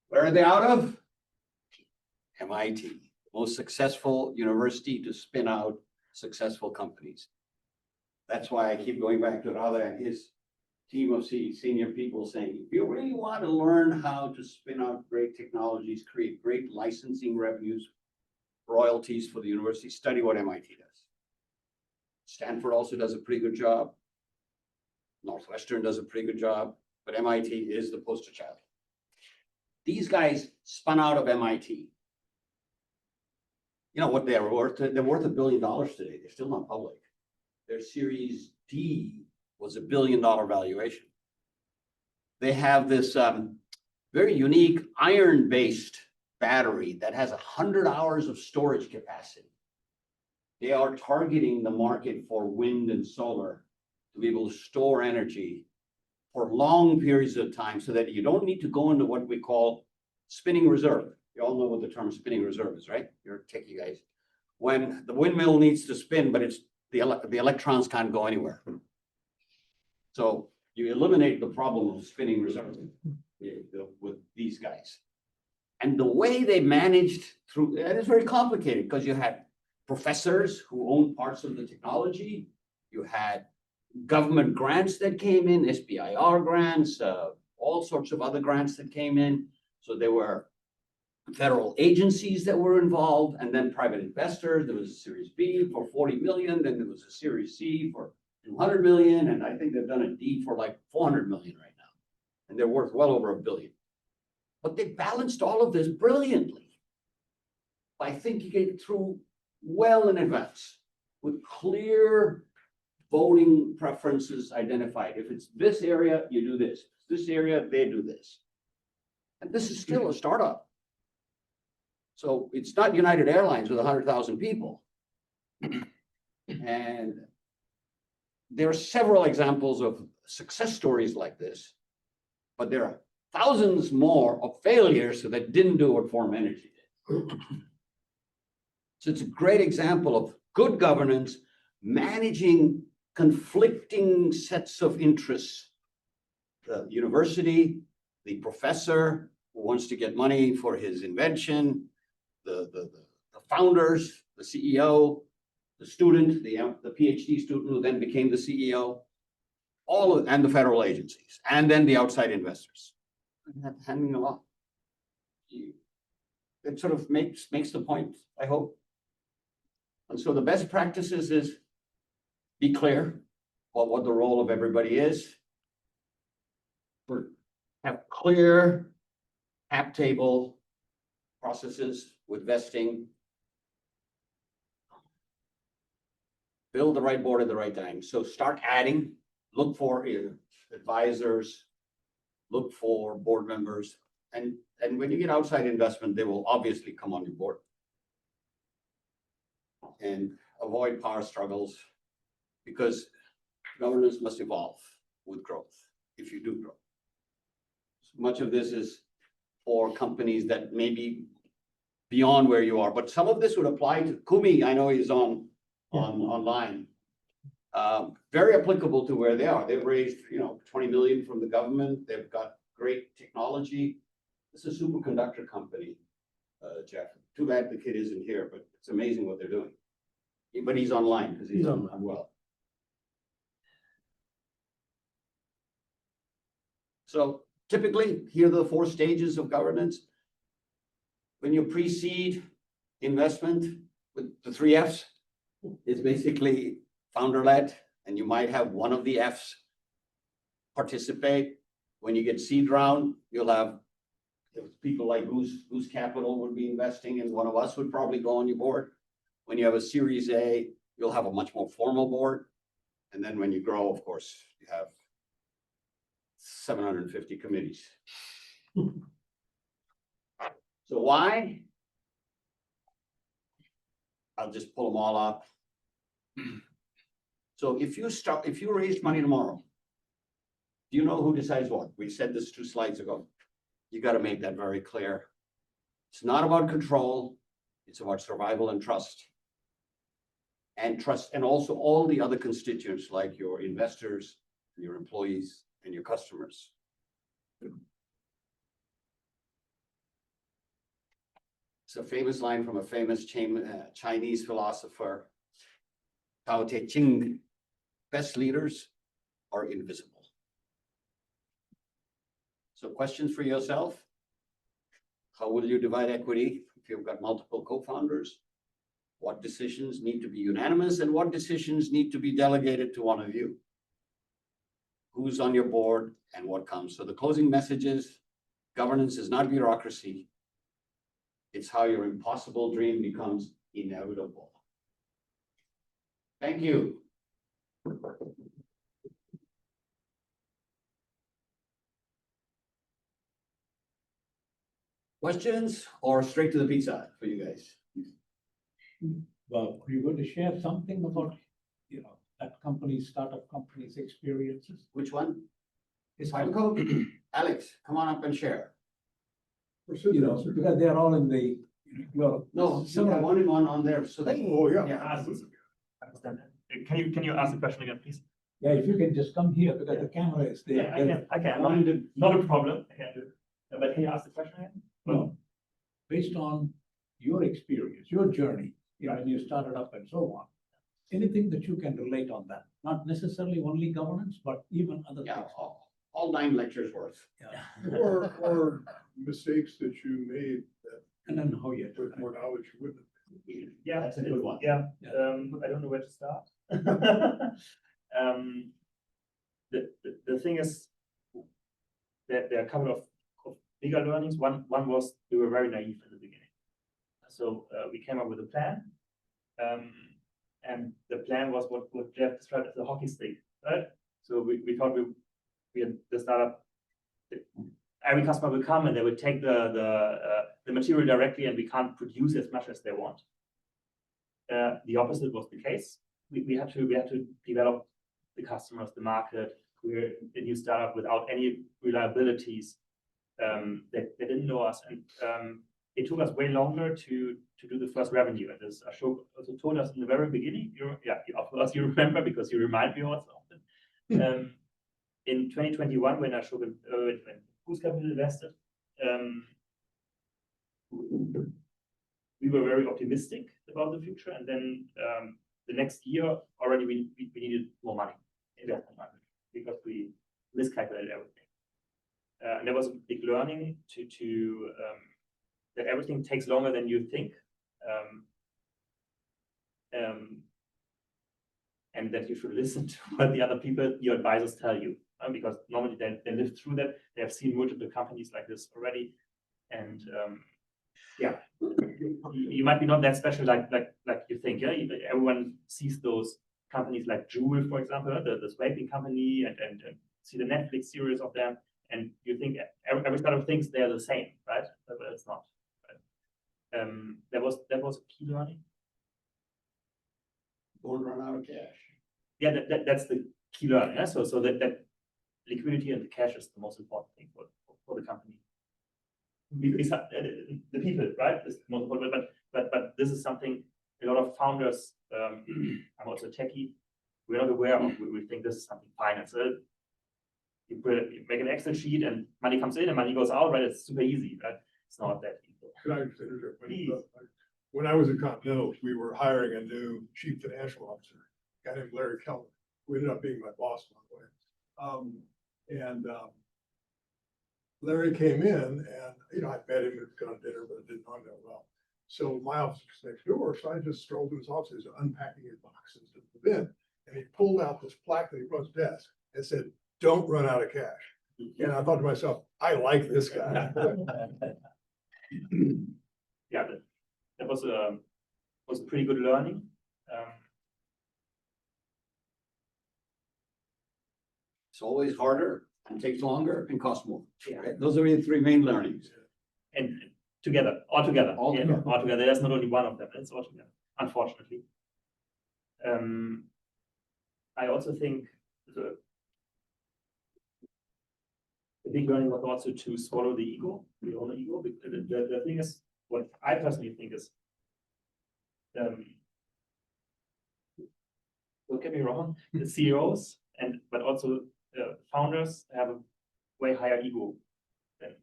Where are they out of? MIT, most successful university to spin out successful companies. That's why I keep going back to Radha and his team of senior people saying, if you really want to learn how to spin out great technologies, create great licensing revenues, royalties for the university, study what MIT does. Stanford also does a pretty good job. Northwestern does a pretty good job, but MIT is the poster child. These guys spun out of MIT. You know what they're worth? They're worth $1 billion today. They're still not public. Their Series D was $1 billion valuation. They have this very unique iron-based battery that has 100 hours of storage capacity. They are targeting the market for wind and solar to be able to store energy for long periods of time so that you don't need to go into what we call spinning reserve. You all know what the term spinning reserve is, right? You're techie guys. When the windmill needs to spin, but it's the electrons can't go anywhere. So you eliminate the problem of spinning reserve with these guys. And the way they managed through, and it's very complicated because you had professors who owned parts of the technology. You had government grants that came in, SBIR grants, all sorts of other grants that came in. So there were federal agencies that were involved, and then private investors. There was a Series B for 40 million, then there was a Series C for 200 million, and I think they've done a D for like 400 million right now. And they're worth well over $1 billion. But they balanced all of this brilliantly by thinking it through well in advance with clear voting preferences identified. If it's this area, you do this. If it's this area, they do this. And this is still a startup. So it's not United Airlines with 100,000 people. And there are several examples of success stories like this, but there are thousands more of failures that didn't do what Form Energy did. So it's a great example of good governance, managing conflicting sets of interests. The university, the professor who wants to get money for his invention, the founders, the CEO, the student, the PhD student who then became the CEO, and the federal agencies, and then the outside investors. Handing along. It sort of makes the point, I hope. And so the best practices is be clear about what the role of everybody is. Have clear cap table processes with vesting. Build the right board at the right time. So start adding, look for advisors, look for board members. And when you get outside investment, they will obviously come on your board. And avoid power struggles, because governance must evolve with growth if you do grow. So much of this is for companies that may be beyond where you are, but some of this would apply to Kumi. I know he's online. Very applicable to where they are. They've raised, 20 million from the government. They've got great technology. This is a superconductor company, Jeff. Too bad the kid isn't here, but it's amazing what they're doing. But he's online because he's unwell. So typically, here are the 4 stages of governance. When you pre-seed investment with the 3 Fs, it's basically founder-led, and you might have one of the Fs participate. When you get seed round, you'll have people like Goose Capital would be investing, and one of us would probably go on your board. When you have a Series A, you'll have a much more formal board. And then when you grow, of course, you have 750 committees. So why? I'll just pull them all up. So if you raised money tomorrow, do you know who decides what? We said this 2 slides ago. You got to make that very clear. It's not about control. It's about survival and trust. And also all the other constituents like your investors, your employees, and your customers. It's a famous line from a famous Chinese philosopher, Tao Te Ching: best leaders are invisible. So questions for yourself. How will you divide equity if you've got multiple co-founders? What decisions need to be unanimous and what decisions need to be delegated to one of you? Who's on your board and what comes? So the closing message is, governance is not bureaucracy. It's how your impossible dream becomes inevitable. Thank you. Questions or straight to the pizza for you guys? Well, are you going to share something about, that startup company's experiences? Which one? It's Fileco? Alex, come on up and share. because they're all in the, No, so I wanted one on there so that. Oh, yeah. Understand. Can you ask the question again, please? yeah, if you can just come here because the camera is there. I can. Not a problem. I can do. But can you ask the question again? No, based on your experience, your journey, when you started up and so on, anything that you can relate on that, not necessarily only governance, but even other Yeah, things. all 9 lectures worth. Or mistakes that you made that And then how you. with more knowledge you wouldn't have. Yeah, That's a good one. Yeah, Yeah. I don't know where to start. The thing is that there are a couple of bigger learnings. One was we were very naive in the beginning. So we came up with a plan. And the plan was what Jeff described as a hockey stick, right? So we thought we had the startup, every customer will come and they will take the material directly and we can't produce as much as they want. The opposite was the case. We had to develop the customers, the market. We're a new startup without any reliabilities. They didn't know us, and it took us way longer to do the first revenue. And as Ashok also told us in the very beginning, of course you remember because you remind me also often. In 2021, when Ashok when Who's Capital invested, we were very optimistic about the future, and then the next year already we needed more money, investment money, because we miscalculated everything. And there was a big learning to that everything takes longer than you think, and that you should listen to what the other people, your advisors, tell you, because normally they live through that. They have seen multiple companies like this already, and yeah, you might be not that special like you think. Yeah, everyone sees those companies like Juul, for example, the vaping company, and see the Netflix series of them, and you think every startup thinks they're the same, right? But it's not. Right? That was a key learning. Don't run out of cash. Yeah, that's the key learning. Yeah? So that liquidity and the cash is the most important thing for the company. The people, right, is the most important. But this is something a lot of founders. I'm also a techie. We're not aware of. We think this is something finance. You make an Excel sheet and money comes in and money goes out. Right, it's super easy. Right, it's not that easy. Could I just interject? Please. When I was at Continental, we were hiring a new chief financial officer, a guy named Larry Keller, who ended up being my boss, by the way. Larry came in and, I met him at got dinner, but I didn't know him that well. So my office was next door, so I just strolled to his office, he was unpacking his boxes to the bin. And he pulled out this plaque that he put on his desk and said, "Don't run out of cash." And I thought to myself, I like this guy. Yeah, that was a pretty good learning. It's always harder and takes longer and costs more. Yeah. Right? Those are your 3 main learnings. And all together. All Yeah, together. all together. There's not only one of them. It's all together, unfortunately. I also think the big learning was also to swallow the ego, the own ego. The thing is, what I personally think is, don't get me wrong, the CEOs but also founders have a way higher ego than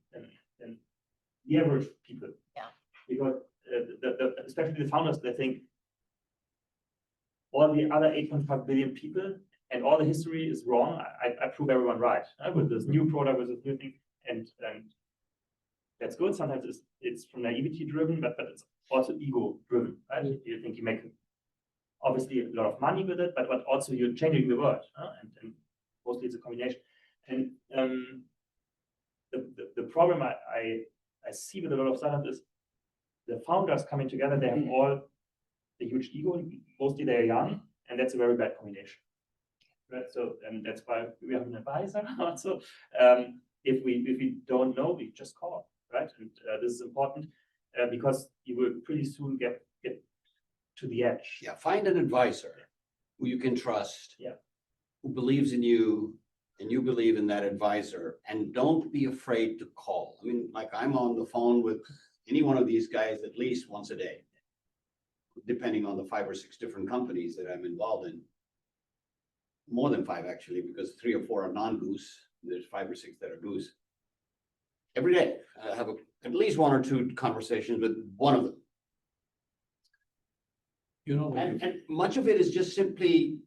the average people. Yeah. Because especially the founders, they think all the other 8.5 billion people and all the history is wrong. I prove everyone right with this new product, with this new thing, and that's good. Sometimes it's from naivety driven, but it's also ego driven. Right? You think you make obviously a lot of money with it, but also you're changing the world, and mostly it's a combination. And the problem I see with a lot of startups is the founders coming together. They have all a huge ego. Mostly they're young, and that's a very bad combination. Right. So, and that's why we have an advisor also. If we don't know, we just call. Right. And this is important because you will pretty soon get to the edge. Yeah, find an advisor who you can trust. Yeah. Who believes in you and you believe in that advisor, and don't be afraid to call. I mean, like I'm on the phone with any one of these guys at least once a day, depending on the 5 or 6 different companies that I'm involved in. More than 5 actually, because 3 or 4 are non-goose. There's 5 or 6 that are goose. Every day, I have at least 1 or 2 conversations with one of them. When And much of it is just simply,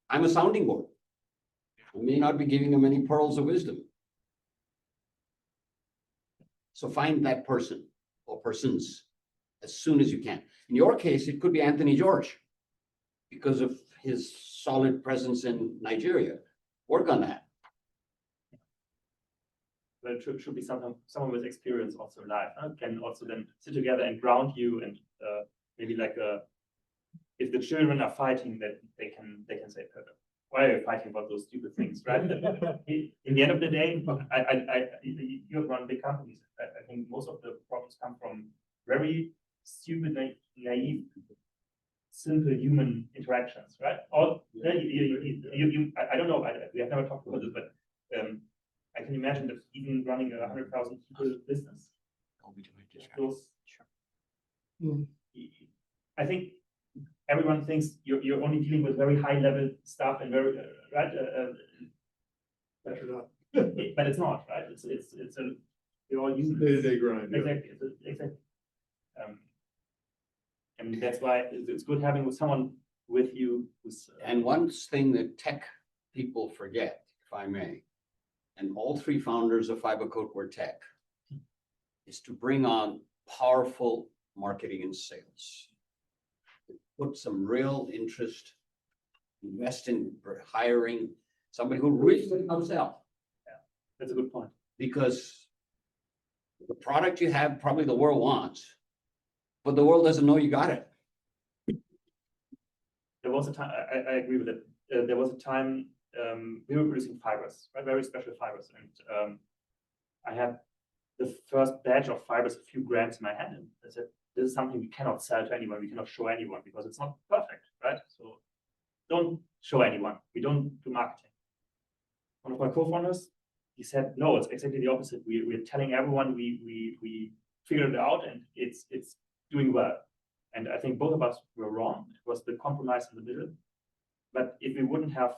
I'm a sounding board. I may not be giving them any pearls of wisdom. So find that person or persons as soon as you can. In your case, it could be Anthony George because of his solid presence in Nigeria. Work on that. But it should be someone with experience also in life, can also then sit together and ground you and maybe like if the children are fighting, that they can say, why are you fighting about those stupid things, right? In the end of the day, you have run big companies. I think most of the problems come from very stupid, naive, simple human interactions, right? All I don't know. We have never talked about this, but I can imagine that even running a 100,000 people business, those, I think everyone thinks you're only dealing with very high level stuff and very right, Better not. but it's not, right? It's a you're all humans. Day-to-day grind. Yeah. Exactly, exactly. And that's why it's good having someone with you who's And one thing that tech people forget, if I may, and all three founders of FiberCode were tech, is to bring on powerful marketing and sales. Put some real interest, invest in hiring somebody who really knows how to sell. that's a good point. Because the product you have, probably the world wants, but the world doesn't know you got it. There was a time, I agree with it. There was a time we were producing fibers, right? Very special fibers. And I had the first batch of fibers, a few grams in my hand. And I said, this is something we cannot sell to anyone. We cannot show anyone because it's not perfect, right? So don't show anyone. We don't do marketing. One of my co-founders, he said, no, it's exactly the opposite. We're telling everyone we figured it out and it's doing well. And I think both of us were wrong. It was the compromise in the middle. But if we wouldn't have,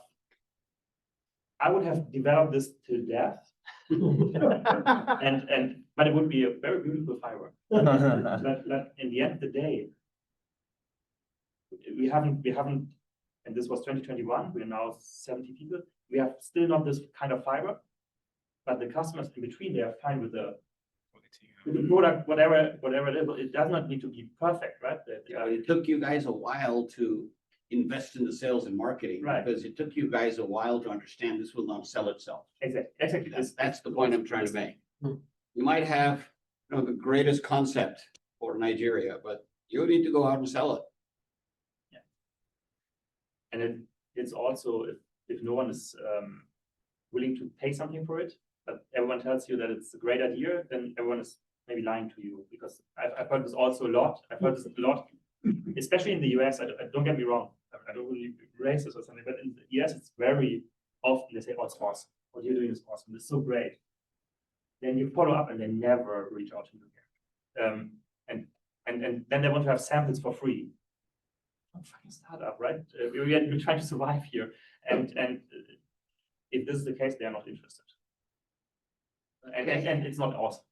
I would have developed this to death. But it would be a very beautiful fiber. But in the end of the day, we haven't, and this was 2021, we are now 70 people. We have still not this kind of fiber, but the customers in between, they are fine with the product, whatever it is. It does not need to be perfect, right? But it took you guys a while to invest in the sales and marketing. Right. Because it took you guys a while to understand this will not sell itself. Exactly. That's the point I'm trying to make. You might have, the greatest concept for Nigeria, but you need to go out and sell it. And it's also, if no one is willing to pay something for it, but everyone tells you that it's a great idea, then everyone is maybe lying to you, because I've heard this also a lot. I've heard this a lot, especially in the US. I don't get me wrong. I don't really racist or something, but in the US, it's very often they say, oh, it's awesome. What you're doing is awesome. It's so great. Then you follow up and they never reach out to you again. And then they want to have samples for free. I'm a fucking startup, right? We're trying to survive here. And if this is the case, they are not interested. And it's not awesome.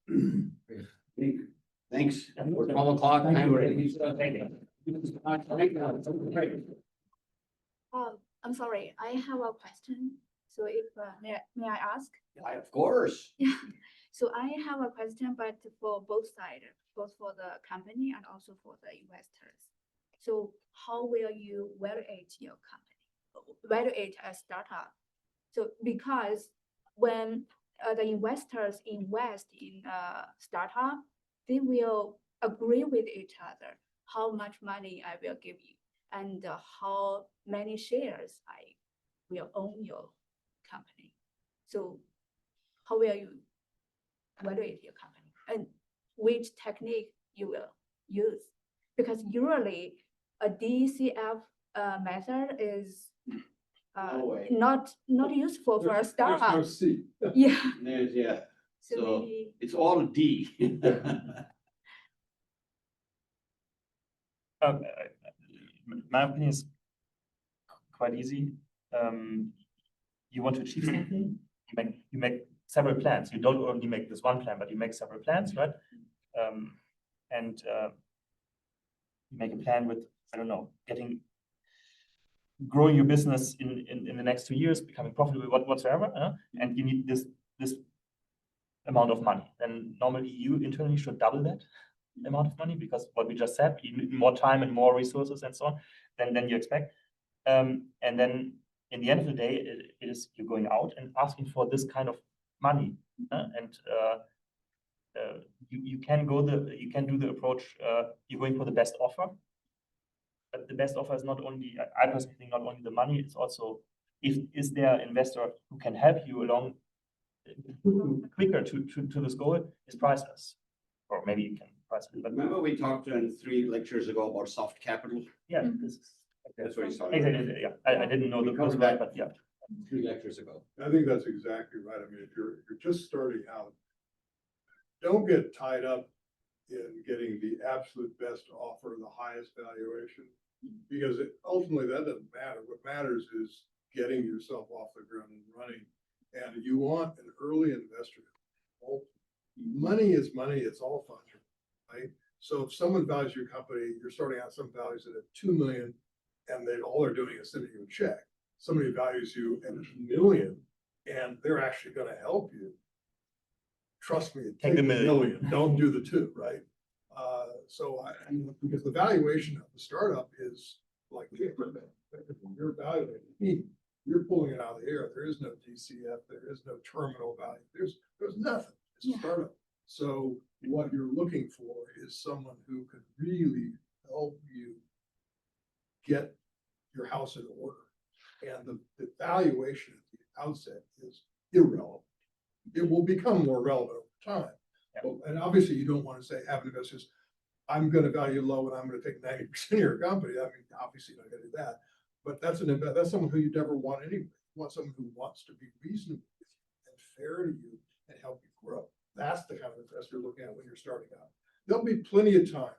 Thanks. We're 12 o'clock. Thank you. Thank you. I'm sorry, I have a question. So if, may I ask? Yeah, of course. Yeah, so I have a question, but for both sides, both for the company and also for the investors. So how will you evaluate your company, evaluate a startup? So because when the investors invest in a startup, they will agree with each other how much money I will give you and how many shares I will own your company. So how will you evaluate your company and which technique you will use? Because usually a DCF method is No way. not useful for a There's startup. no C. Yeah. Yeah. So So maybe it's all a D. My opinion is quite easy. You want to achieve something, you make several plans. You don't only make this one plan, but you make several plans, right? And you make a plan with, I don't know, getting growing your business in the next 2 years, becoming profitable whatsoever, and you need this amount of money, then normally you internally should double that amount of money, because what we just said, you need more time and more resources and so on than you expect. And then in the end of the day, it is you're going out and asking for this kind of money, and you can do the approach, you're going for the best offer. But the best offer is not only, I personally think, not only the money, it's also, is there an investor who can help you along quicker to this goal, is priceless. Or maybe you can price it, but Remember we talked in 3 lectures ago about soft capital? yeah, Mhm. this is. That's what he's talking about. Exactly, yeah, I didn't know We the covered right, that. but yeah. 3 lectures ago. I think that's exactly right. I mean, if you're just starting out, don't get tied up in getting the absolute best offer, the highest valuation, because ultimately that doesn't matter. What matters is getting yourself off the ground and running. And you want an early investor. Well, money is money. It's all fungible, right? So if someone values your company, you're starting out, some values it at 2 million, and all they're doing is sending you a check. Somebody values you at 1 million, and they're actually going to help you. Trust me, Take the million. Don't do the 2, right? Because the valuation of the startup is like, you're valuing me, you're pulling it out of the air. There is no DCF, there is no terminal value. There's nothing. It's a startup. So what you're looking for is someone who can really help you get your house in order. And the valuation at the outset is irrelevant. It will become more relevant over time. And obviously you don't want to say, have investors, I'm going to value low and I'm going to take 90% of your company. I mean, obviously you're not going to do that, but that's someone who you never want anyway. You want someone who wants to be reasonable with you and fair to you and help you grow. That's the kind of investor you're looking at when you're starting out. There'll be plenty of time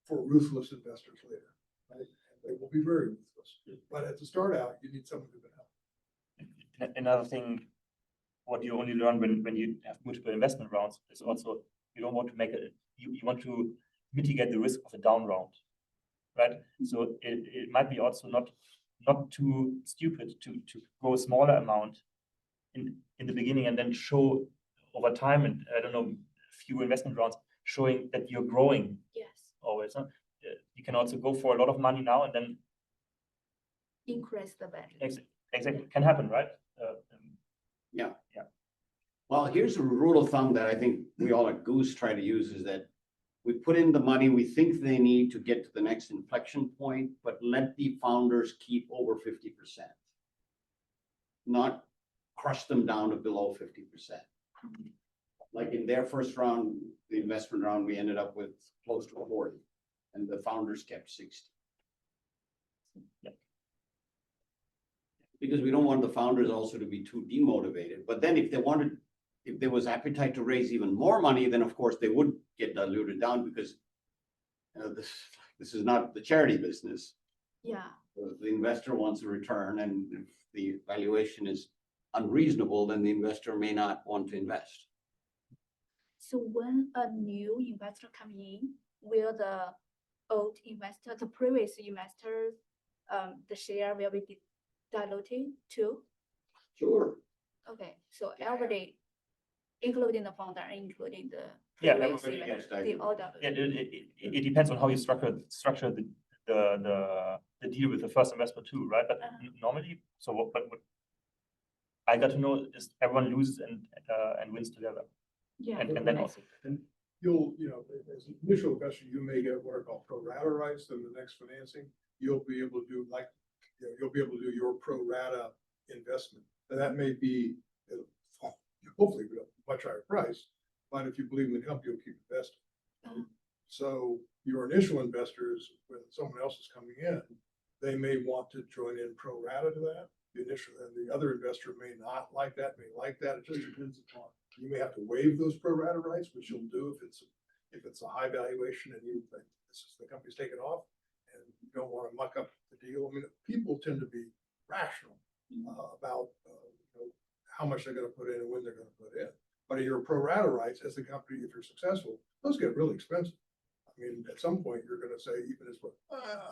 for ruthless investors later, right? They will be very ruthless, but at the start out, you need someone who can help. Another thing, what you only learn when you have multiple investment rounds is also, you don't want to make it, you want to mitigate the risk of a down round, right? So it might be also not too stupid to go a smaller amount in the beginning and then show over time, and I don't know, few investment rounds showing that you're growing Yes, always. You can also go for a lot of money now and then increase the value. exactly can happen, right? Yeah. Yeah. Well, here's a rule of thumb that I think we all at Goose try to use, is that we put in the money we think they need to get to the next inflection point, but let the founders keep over 50%. Not crush them down to below 50%. Like in their first round, the investment round, we ended up with close to 40, and the founders kept 60. Yeah. Because we don't want the founders also to be too demotivated. But then if there was appetite to raise even more money, then of course they would get diluted down, because this is not the charity business. Yeah, The investor wants a return, and if the valuation is unreasonable, then the investor may not want to invest. so when a new investor come in, will the old investor, the previous investors, the share will be diluted too? Sure. Okay, so everybody, including the founder, including the Yeah, previous everybody gets investor, they all diluted. It depends on how you structure the deal with the first investor too, right? But normally, so what I got to know is everyone loses and wins together, Yeah. and then also. And you'll, as an initial investor, you may get what are called pro rata rights. Then the next financing, you'll be able to do you'll be able to do your pro rata investment. And that may be, hopefully, a much higher price. But if you believe in the company, you'll keep investing. So your initial investors, when someone else is coming in, they may want to join in pro rata to that. The initial, and the other investor may not like that, may like that. It just depends upon. You may have to waive those pro rata rights, which you'll do if it's a high valuation and you think the company's taken off and you don't want to muck up the deal. I mean, people tend to be rational about how much they're going to put in and when they're going to put in. But your pro rata rights as the company, if you're successful, those get really expensive. I mean, at some point, you're gonna say, even as,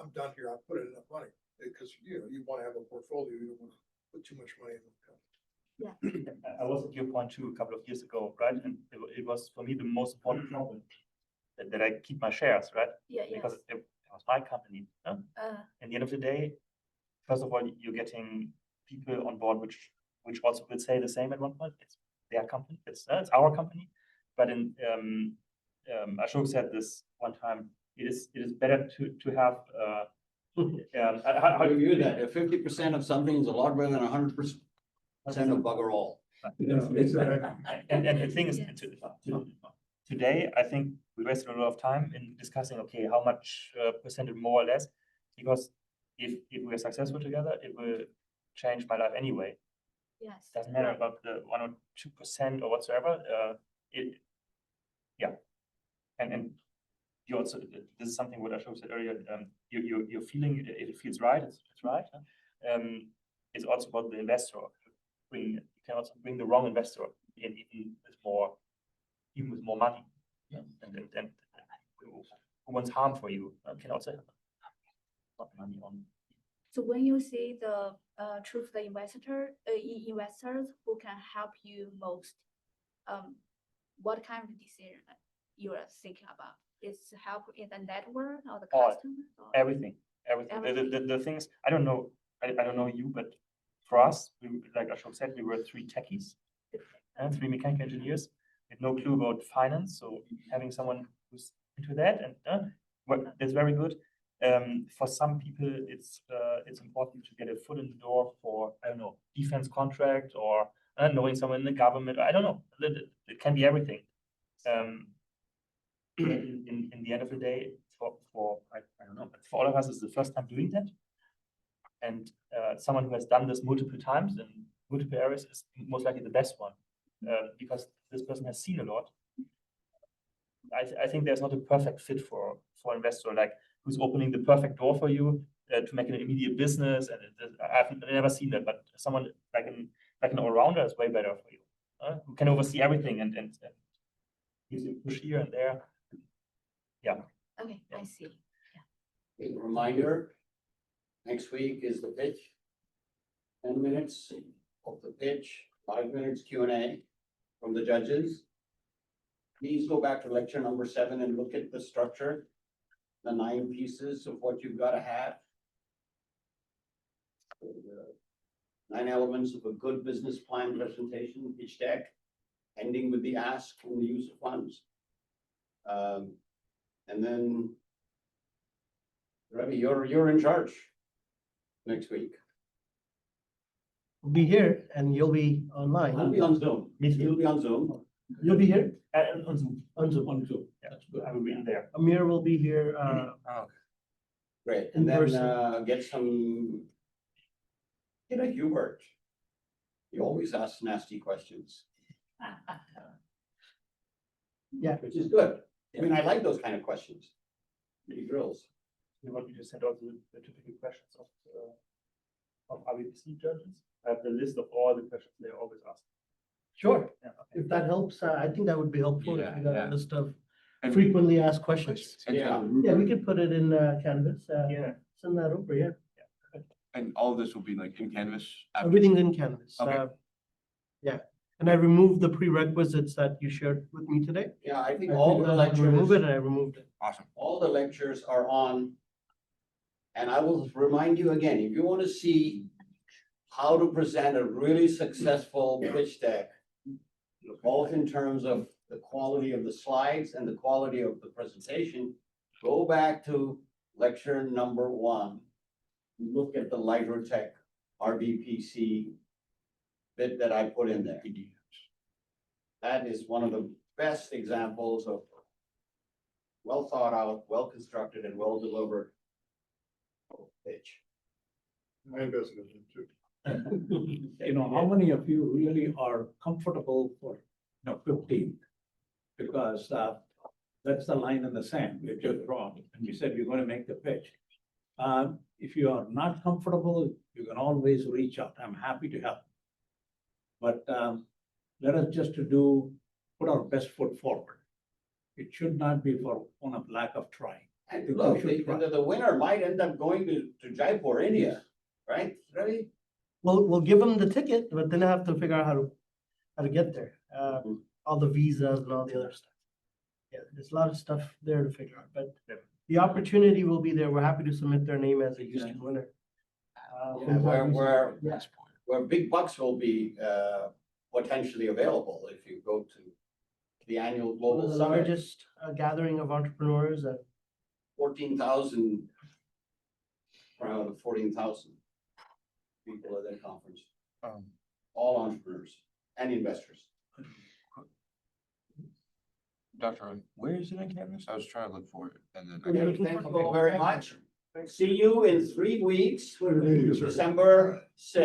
I'm done here, I've put in enough money. Because, you wanna have a portfolio, you don't wanna put too much money in the company. I was at your point too, a couple of years ago, right? And it was for me the most important problem that I keep my shares, right? Yeah, Because yes. it was my company. Huh? At the end of the day, first of all, you're getting people on board which also will say the same at one point. It's their company. It's our company. But in Ashok said this one time. It is better to have. How do you view that? If 50% of something is a lot better than 100% of bugger all. And the thing is, Yes. today, I think we wasted a lot of time in discussing, okay, how much percentage more or less, because if we're successful together, it will change my life anyway. Yes. Doesn't matter about the 1 or 2% or whatsoever. And you also, this is something what Ashok said earlier. You're feeling if it feels right, it's right. It's also about the investor. You can also bring the wrong investor in even with more money. Yeah. And who wants harm for you can also have money on. So when you see the choose the investors who can help you most, what kind of decision you are thinking about? Is help in the network or the All, customers? Or? Everything. The things I don't know. I don't know you, but for us, like Ashok said, we were 3 techies and 3 mechanical engineers with no clue about finance. So having someone who's into that and well, that's very good. For some people, it's important to get a foot in the door for, I don't know, defense contract or knowing someone in the government. I don't know. It can be everything. In the end of the day, for I don't know, but for all of us, it's the first time doing that. And someone who has done this multiple times in multiple areas is most likely the best one, because this person has seen a lot. I think there's not a perfect fit for an investor, like who's opening the perfect door for you to make an immediate business. And I've never seen that, but someone like an all-rounder is way better for you, who can oversee everything and gives you a push here and there. Yeah. Okay, I see. A reminder, next week is the pitch. 10 minutes of the pitch, 5 minutes Q&A from the judges. Please go back to lecture number 7 and look at the structure, the 9 pieces of what you've got to have. The 9 elements of a good business plan presentation, pitch deck, ending with the ask and the use of funds. And then, Ravi, you're in charge next week. We'll be here and you'll be online. I'll be on Zoom. You'll be on Zoom. You'll be here On Zoom. on Zoom. On Zoom. Yeah, That's good. I will be there. Amir will be here. Great. In And then person. get a Hubert. He always asks nasty questions, Yeah. which is good. I mean, I like those kind of questions. He drills. You want me to send out the typical questions of RBPC judges? I have the list of all the questions they always ask. Sure. Yeah, okay. If that helps, I think that would be helpful if Yeah, you got yeah. a list of And- frequently asked questions. And Yeah. Yeah, we could put it in Canvas. Yeah. Send that over, yeah. And all of this will be like in Canvas? after- Everything's in Canvas. Okay. Yeah, and I removed the prerequisites that you shared with me today. Yeah, I think I all figured the I'd remove it lectures, and I removed it. Awesome. all the lectures are on. And I will remind you again, if you want to see how to present a really successful pitch deck, both in terms of the quality of the slides and the quality of the presentation, go back to lecture number 1. Look at the LightroTech RBPC bit that I put in there. That is one of the best examples of well thought out, well constructed, and well delivered pitch. I invested in them too. How many of you really are comfortable for, 15th? Because that's the line in the sand we just drawn, and we said we're going to make the pitch. If you are not comfortable, you can always reach out. I'm happy to help. But let us just put our best foot forward. It should not be for one of lack of trying. And People look, should try. the winner might end up going to Jaipur, India, right? Ravi? We'll give them the ticket, but then I have to figure out how to get there. Mhm. All the visas and all the other stuff. Yeah, there's a lot of stuff there to figure out, but Yeah. the opportunity will be there. We're happy to submit their name as a Houston winner. Yeah, Yeah. where big bucks will be potentially available if you go to the annual One global of the summit. largest gathering of entrepreneurs and 14,000, around 14,000 people at that conference, all entrepreneurs and investors. Dr. Where is it on campus? I was trying to look for it and then. Okay, thank you all very much. See you in 3 weeks, Pleasure meeting you, sir. December 6th.